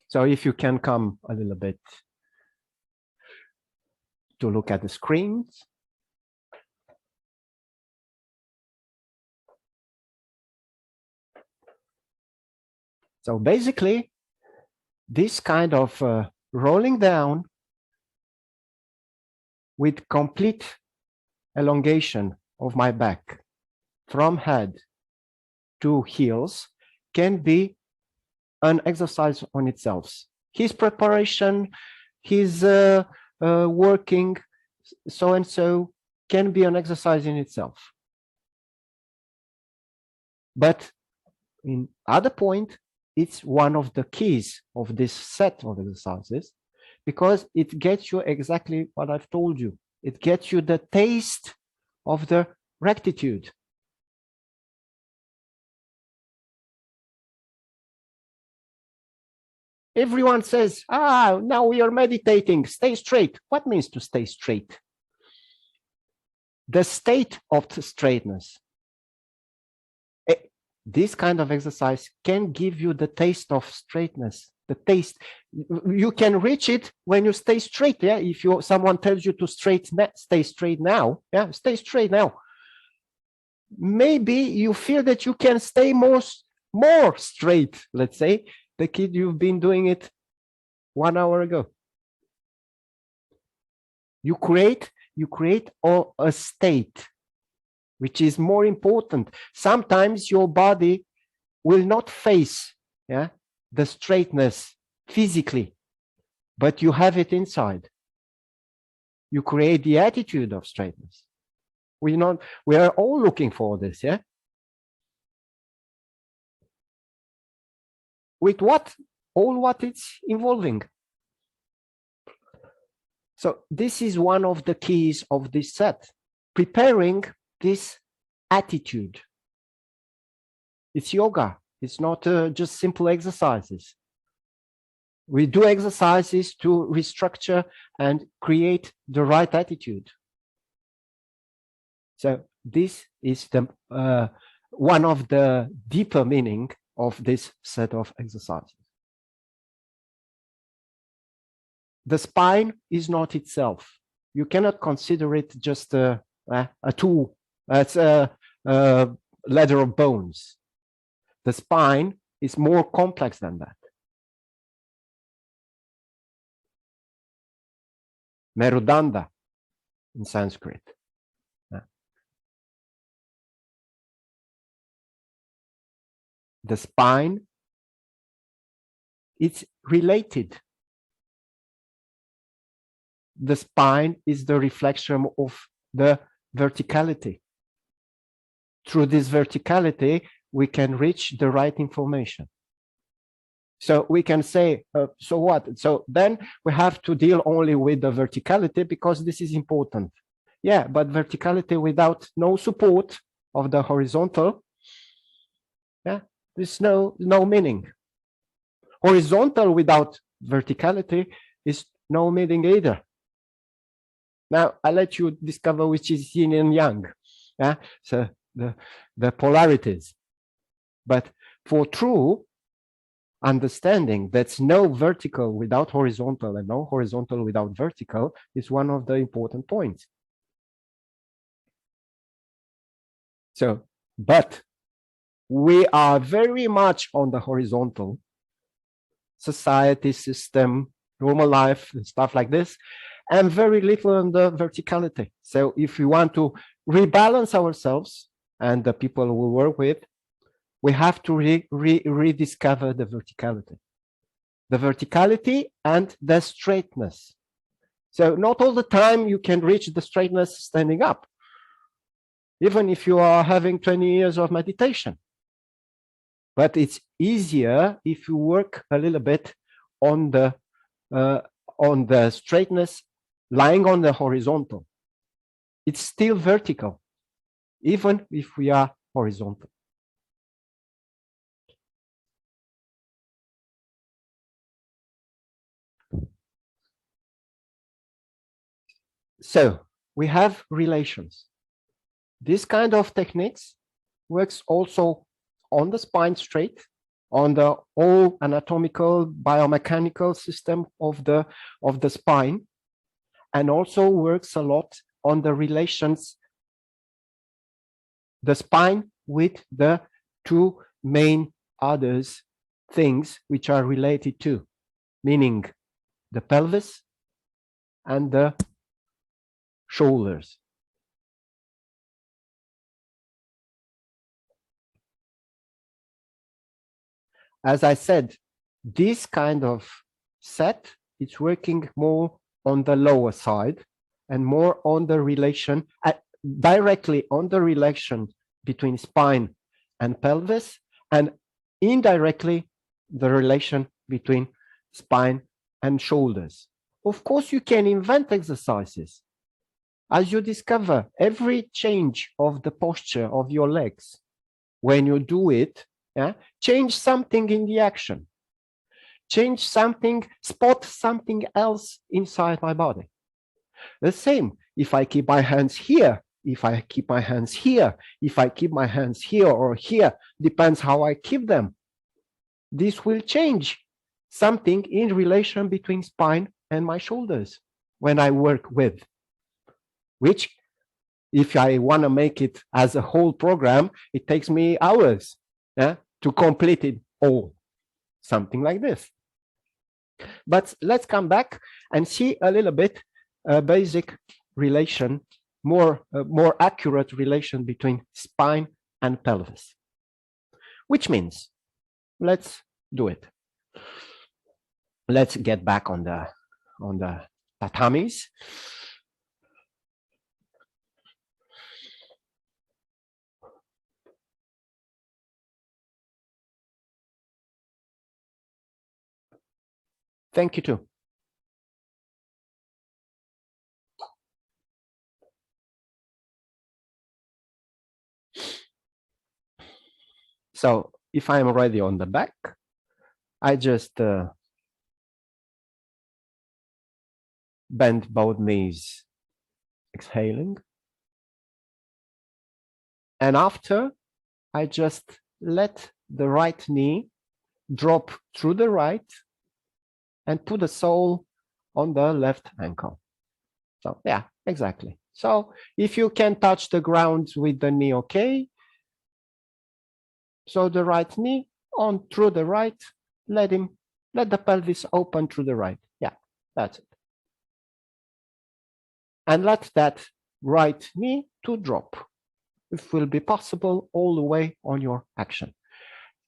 So if you can come a little bit to look at the screens. So basically, this kind of rolling down with complete elongation of my back from head to heels can be an exercise on itself. His preparation, his working, so and so, can be an exercise in itself. But in other point, it's one of the keys of this set of exercises, because it gets you exactly what I've told you. It gets you the taste of the rectitude. Everyone says, now we are meditating, stay straight. What means to stay straight? The state of the straightness. This kind of exercise can give you the taste of straightness. The taste, you can reach it when you stay straight. Yeah, if someone tells you to stay straight now. Yeah, stay straight now. Maybe you feel that you can stay more straight. Let's say the kid you've been doing it 1 hour ago. You create a state, which is more important. Sometimes your body will not face the straightness physically, but you have it inside. You create the attitude of straightness. We are all looking for this, yeah? With what it's involving. So this is one of the keys of this set, preparing this attitude. It's yoga. It's not just simple exercises. We do exercises to restructure and create the right attitude. So this is the one of the deeper meaning of this set of exercises. The spine is not itself. You cannot consider it just a tool. It's a ladder of bones. The spine is more complex than that. Merudanda in Sanskrit. The spine, it's related. The spine is the reflection of the verticality. Through this verticality, we can reach the right information. So we can say, so what? So then we have to deal only with the verticality because this is important. Yeah, but verticality without no support of the horizontal, yeah, there's no meaning. Horizontal without verticality is no meaning either. Now I'll let you discover which is yin and yang. Yeah, so the polarities. But for true understanding, that's no vertical without horizontal and no horizontal without vertical is one of the important points. So, but we are very much on the horizontal society system, normal life, and stuff like this, and very little on the verticality. So if we want to rebalance ourselves and the people we work with, we have to rediscover the verticality and the straightness. So not all the time you can reach the straightness standing up, even if you are having 20 years of meditation. But it's easier if you work a little bit on the on the straightness, lying on the horizontal. It's still vertical, even if we are horizontal. So we have relations. This kind of techniques works also on the spine straight, on the whole anatomical biomechanical system of the spine, and also works a lot on the relations, the spine with the two main others things which are related to, meaning the pelvis and the shoulders. As I said, this kind of set is working more on the lower side and more on the relation, directly on the relation between spine and pelvis, and indirectly the relation between spine and shoulders. Of course, you can invent exercises. As you discover, every change of the posture of your legs, when you do it, change something in the action, change something, spot something else inside my body. The same, if I keep my hands here, if I keep my hands here, if I keep my hands here or here, depends how I keep them. This will change something in relation between spine and my shoulders when I work with, which if I want to make it as a whole program, it takes me hours to complete it all, something like this. But let's come back and see a little bit basic relation, more accurate relation between spine and pelvis, which means, let's do it. Let's get back on the tatamis. Thank you too. So if I'm already on the back, I just bend both knees, exhaling. And after, I just let the right knee drop through the right and put the sole on the left ankle. So yeah, exactly. So if you can touch the ground with the knee, okay. So the right knee on through the right, let the pelvis open through the right. Yeah, that's it. And let that right knee to drop. It will be possible all the way on your action.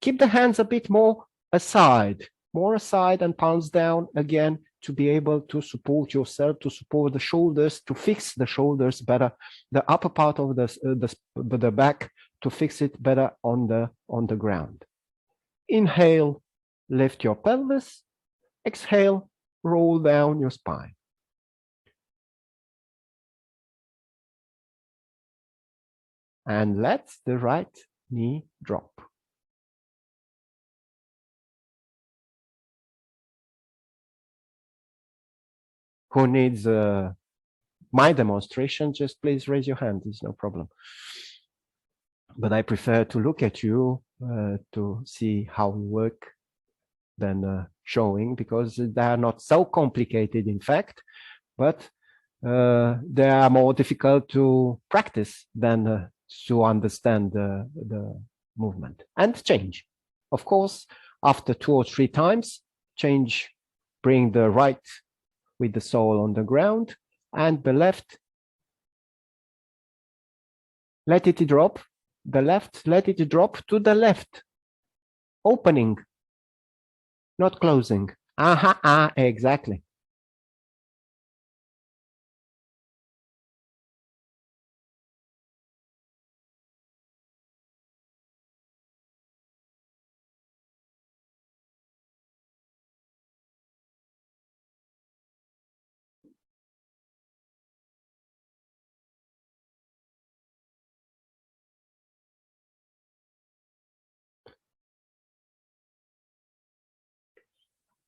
Keep the hands a bit more aside and palms down again to be able to support yourself, to support the shoulders, to fix the shoulders better, the upper part of the back, to fix it better on the ground. Inhale, lift your pelvis. Exhale, roll down your spine. And let the right knee drop. Who needs my demonstration? Just please raise your hand. It's no problem. But I prefer to look at you to see how you work than showing, because they are not so complicated, in fact, but they are more difficult to practice than to understand the movement and change. Of course, after 2 or 3 times, change, bring the right with the sole on the ground, and the left, let it drop. The left, let it drop to the left. Opening, not closing. Exactly.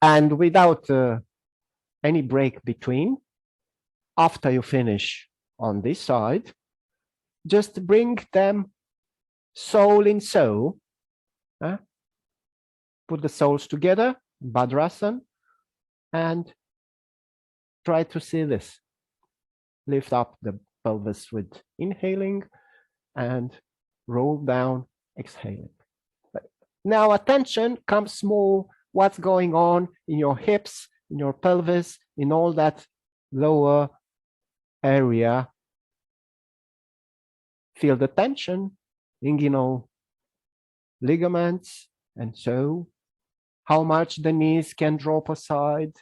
And without any break between, after you finish on this side, just bring them soul in soul. Put the soles together, Bhadrasana, and try to see this. Lift up the pelvis with inhaling and roll down, exhaling. But now attention comes more what's going on in your hips, in your pelvis, in all that lower area. Feel the tension, inguinal ligaments, and so how much the knees can drop aside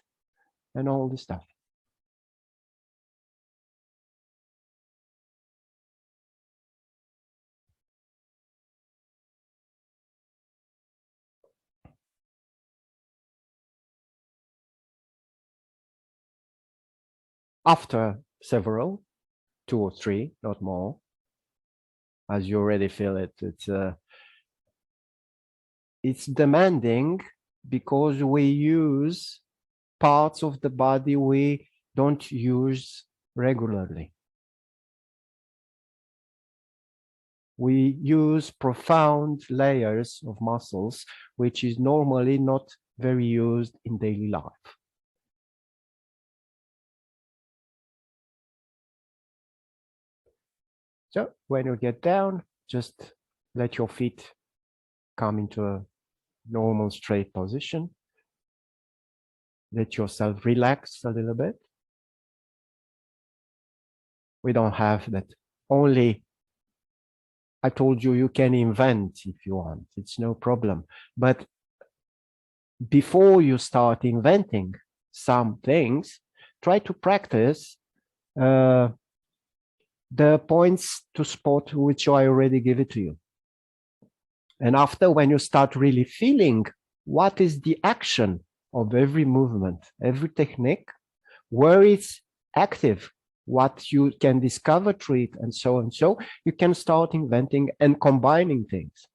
and all this stuff. After several, 2 or 3, not more, as you already feel it, it's demanding because we use parts of the body we don't use regularly. We use profound layers of muscles, which is normally not very used in daily life. So when you get down, just let your feet come into a normal straight position. Let yourself relax a little bit. We don't have that. Only, I told you, you can invent if you want. It's no problem. But before you start inventing some things, try to practice the points to spot which I already give it to you. And after, when you start really feeling what is the action of every movement, every technique, where it's active, what you can discover through it, and so, you can start inventing and combining things.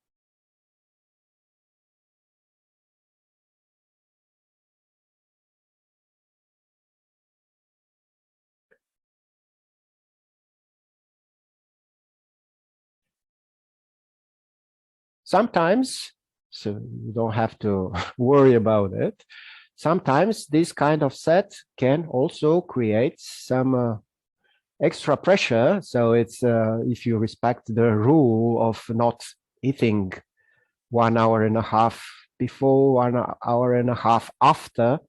Sometimes, so you don't have to worry about it, sometimes this kind of set can also create some extra pressure. So it's if you respect the rule of not eating 1 hour and a half before, 1 hour and a half after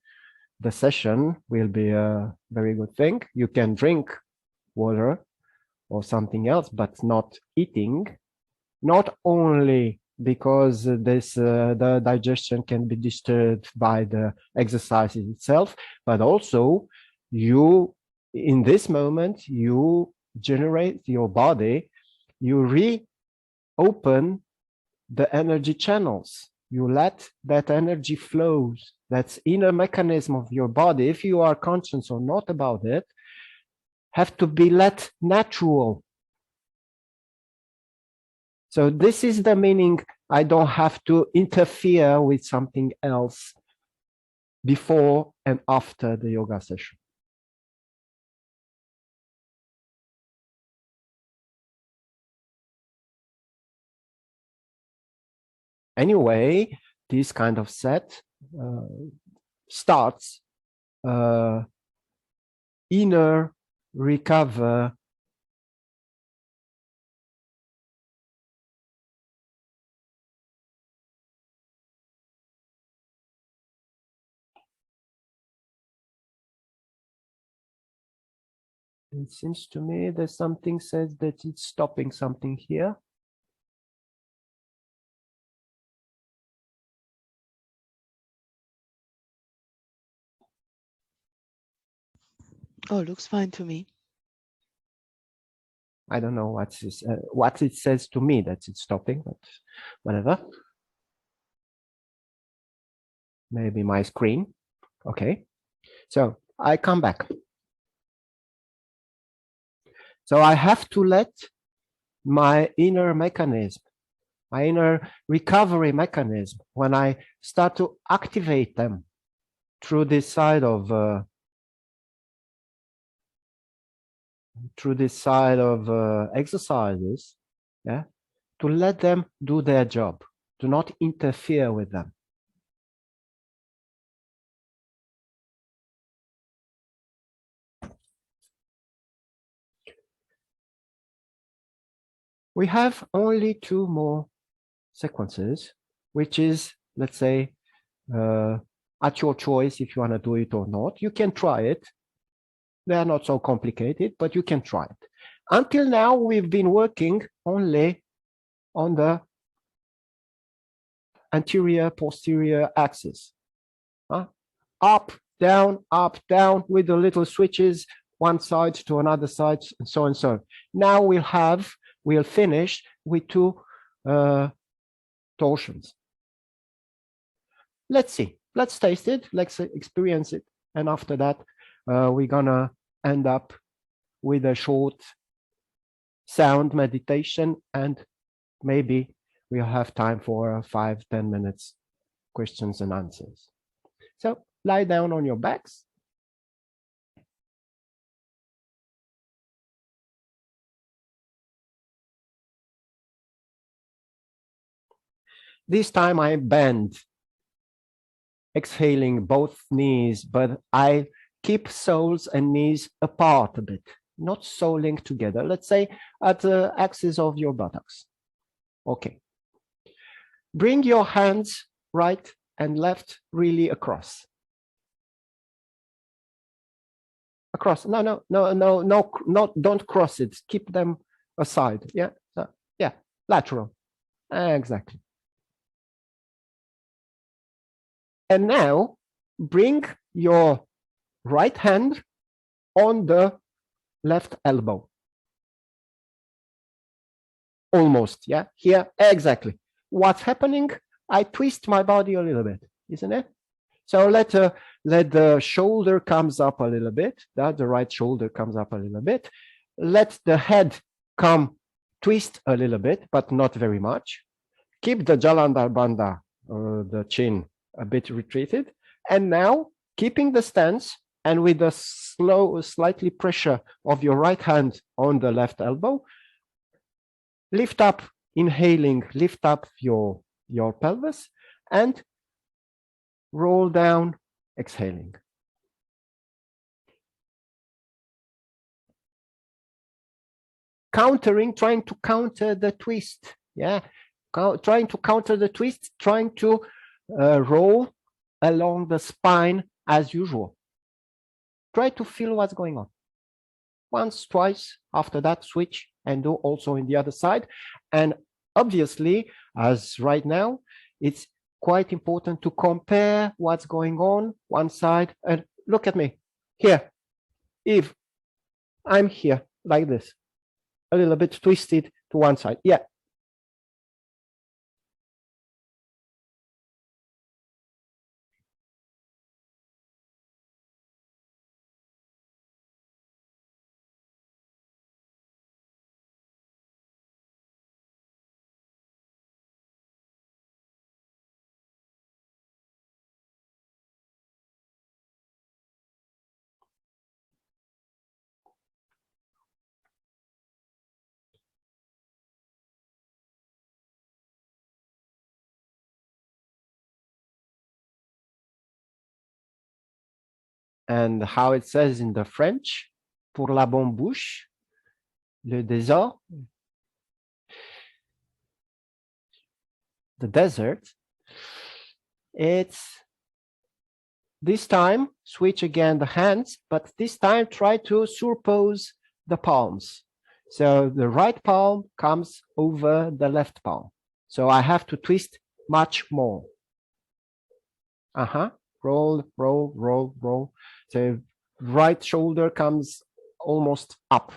the session, will be a very good thing. You can drink water or something else, but not eating, not only because this the digestion can be disturbed by the exercise itself, but also you, in this moment, you generate your body, you reopen the energy channels, you let that energy flows. That's inner mechanism of your body, if you are conscious or not about it, have to be let natural. So this is the meaning. I don't have to interfere with something else before and after the yoga session. Anyway, this kind of set starts inner recover It seems to me that something says that it's stopping something here. Oh, looks fine to me. I don't know what it says to me that it's stopping, but whatever. Maybe my screen. Okay. So I come back. So I have to let my inner mechanism, my inner recovery mechanism, when I start to activate them, through this side of exercises, yeah, to let them do their job. Do not interfere with them. We have only 2 more sequences, which is, let's say, at your choice if you want to do it or not. You can try it. They are not so complicated, but you can try it. Until now, we've been working only on the anterior, posterior axis. Up, down, with the little switches, one side to another side, and so on and so on. Now we'll finish with 2 torsions. Let's see. Let's taste it. Let's experience it. And after that, we're gonna end up with a short sound meditation, and maybe we'll have time for 5-10 minutes questions and answers. So lie down on your backs. This time I bend, exhaling both knees, but I keep soles and knees apart a bit, not so linked together. Let's say at the axis of your buttocks. Okay. Bring your hands right and left really across. Across. No, don't cross it. Keep them aside. Yeah. Yeah. Lateral. Exactly. And now bring your right hand on the left elbow. Almost, yeah, here, exactly. What's happening? I twist my body a little bit, isn't it? So let the shoulder comes up a little bit, that the right shoulder comes up a little bit. Let the head come twist a little bit, but not very much. Keep the Jalandhar Bandha, the chin, a bit retreated. And now, keeping the stance and with the slightly pressure of your right hand on the left elbow, lift up, inhaling, lift up your pelvis and roll down, exhaling. Countering, trying to counter the twist. Yeah, trying to counter the twist, trying to roll along the spine as usual. Try to feel what's going on. Once, twice, after that, switch and do also in the other side. And obviously, as right now, it's quite important to compare what's going on one side. And look at me here. If I'm here like this, a little bit twisted to one side. Yeah. And how it says in the French, pour la bonne bouche, le désert, the desert, it's this time, switch again the hands, but this time try to superpose the palms. So the right palm comes over the left palm. So I have to twist much more. Roll, roll, roll, roll. So right shoulder comes almost up.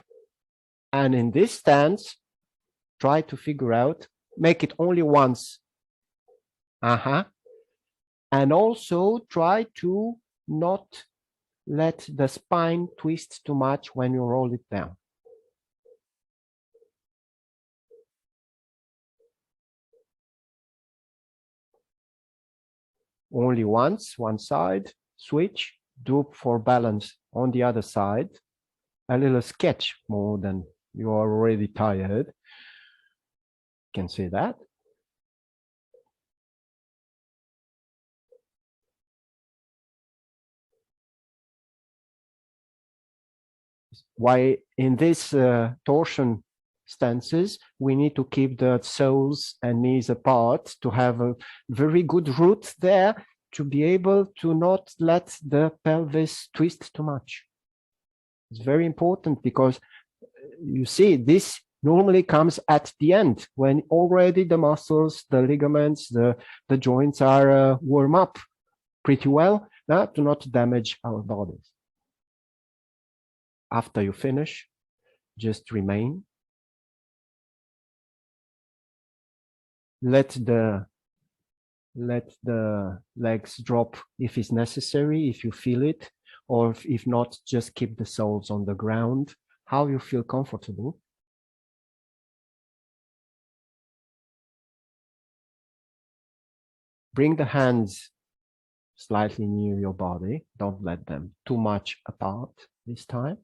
And in this stance, try to figure out, make it only once. And also try to not let the spine twist too much when you roll it down. Only once, one side. switch, do for balance on the other side, a little sketch more than you are already tired. You can see that. Why in this torsion stances, we need to keep the soles and knees apart to have a very good root there to be able to not let the pelvis twist too much. It's very important because you see this normally comes at the end when already the muscles, the ligaments, the joints are warm up pretty well to not damage our bodies. After you finish, just remain. Let the legs drop if it's necessary, if you feel it, or if not, just keep the soles on the ground, how you feel comfortable. Bring the hands slightly near your body. Don't let them too much apart this time.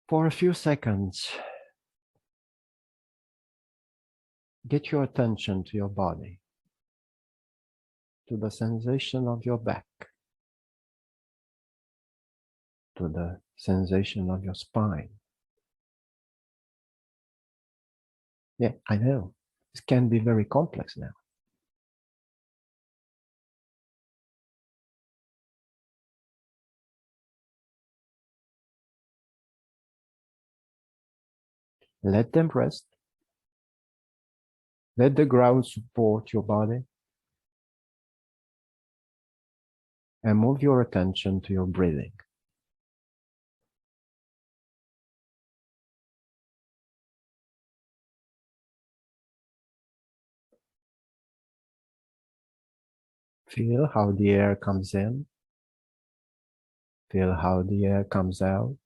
For a few seconds, get your attention to your body, to the sensation of your back, to the sensation of your spine. Yeah, I know. This can be very complex now. Let them rest. Let the ground support your body. And move your attention to your breathing. Feel how the air comes in. Feel how the air comes out.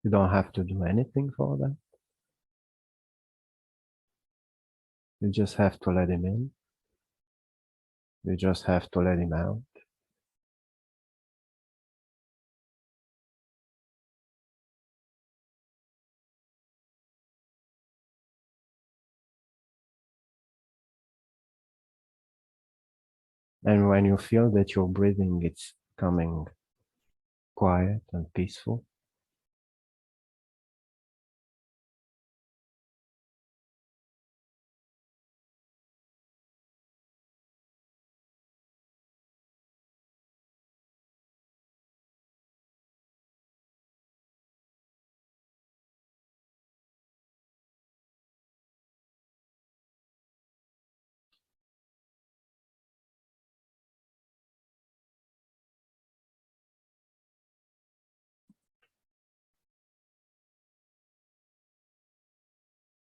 You don't have to do anything for that. You just have to let him in. You just have to let him out. And when you feel that your breathing is coming quiet and peaceful,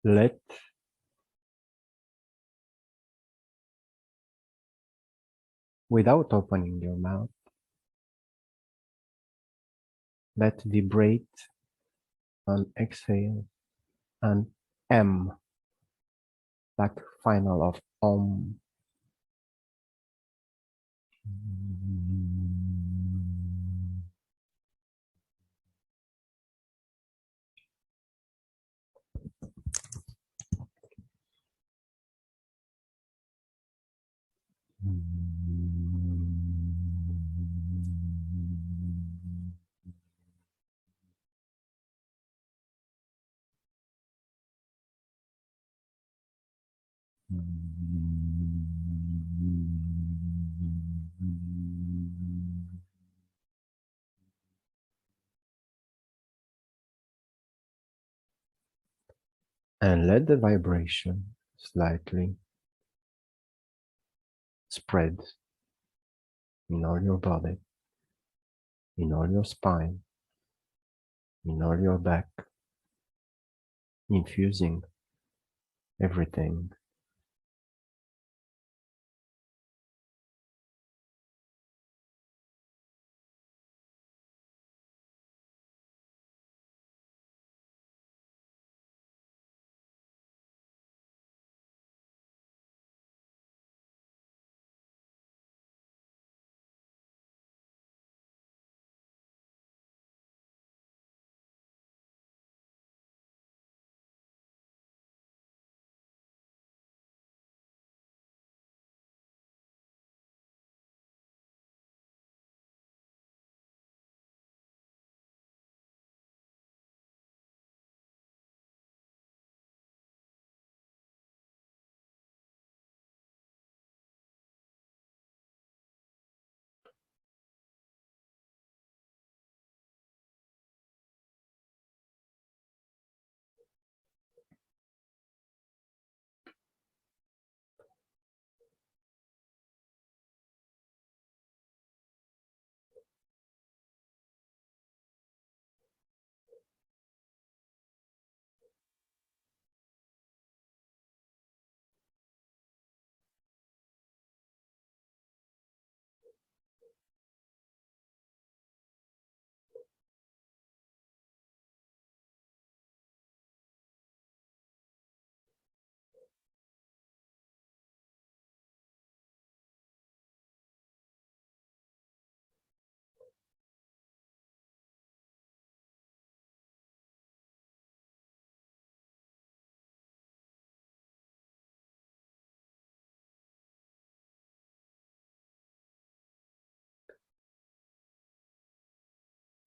let without opening your mouth, let vibrate and exhale and M, like final of Om. And let the vibration slightly spread in all your body, in all your spine, in all your back, infusing everything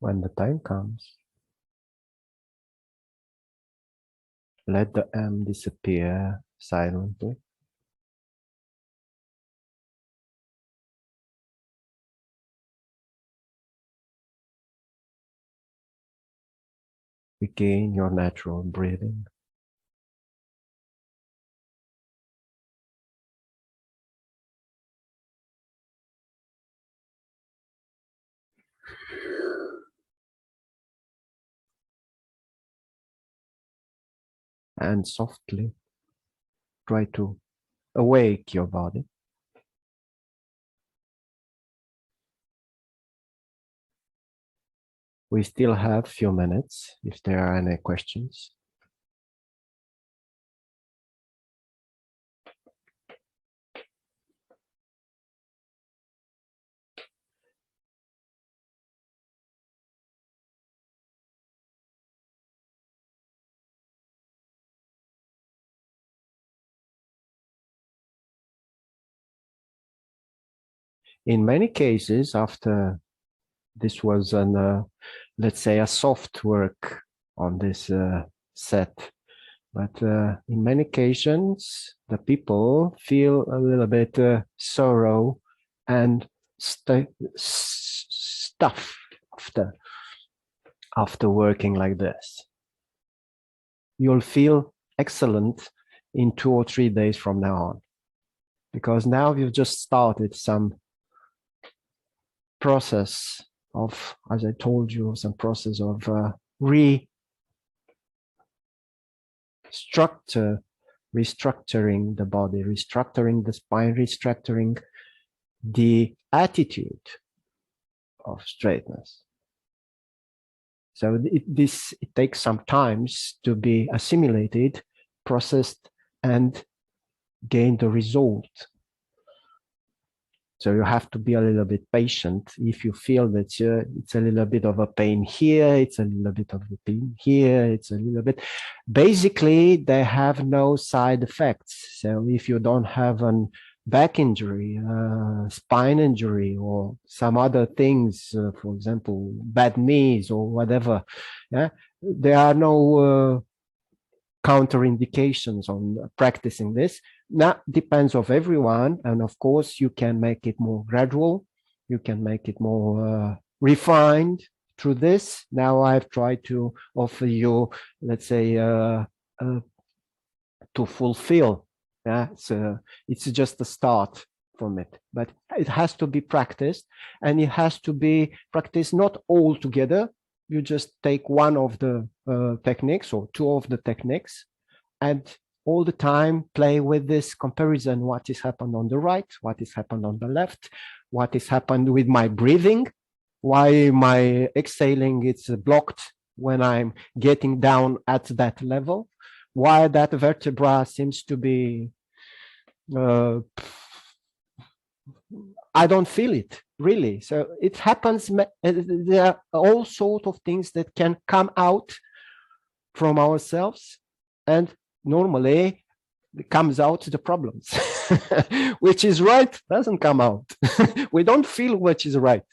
When the time comes, let the M disappear silently. Regain your natural breathing. And softly try to awake your body. We still have a few minutes if there are any questions. In many cases, after this was an, let's say, a soft work on this set, but in many occasions, the people feel a little bit sorrow and stuff after working like this. You'll feel excellent in 2 or 3 days from now on, because now you've just started some process of, as I told you, some process of restructuring the body, restructuring the spine, restructuring the attitude of straightness. So it takes some time to be assimilated, processed, and gain the result. So you have to be a little bit patient. If you feel that it's a little bit of a pain here, it's a little bit of a pain here, it's a little bit. Basically, they have no side effects. So if you don't have a back injury, spine injury, or some other things, for example, bad knees or whatever, yeah, there are no counterindications on practicing this. That depends on everyone, and of course you can make it more gradual, you can make it more refined through this. Now I've tried to offer you, let's say, to fulfill. Yeah, so it's just a start from it, but it has to be practiced, and it has to be practiced not all together. You just take one of the techniques or two of the techniques, and all the time play with this comparison. What has happened on the right? What has happened on the left? What has happened with my breathing? Why my exhaling is blocked when I'm getting down at that level? Why that vertebra seems to be, I don't feel it really. So it happens. There are all sorts of things that can come out from ourselves, and normally it comes out the problems. Which is right doesn't come out. We don't feel which is right.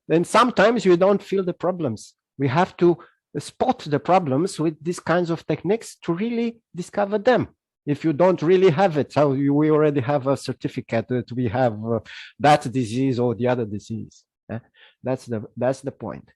Then sometimes we don't feel the problems. We have to spot the problems with these kinds of techniques to really discover them. If you don't really have it, so we already have a certificate that we have that disease or the other disease. That's the point.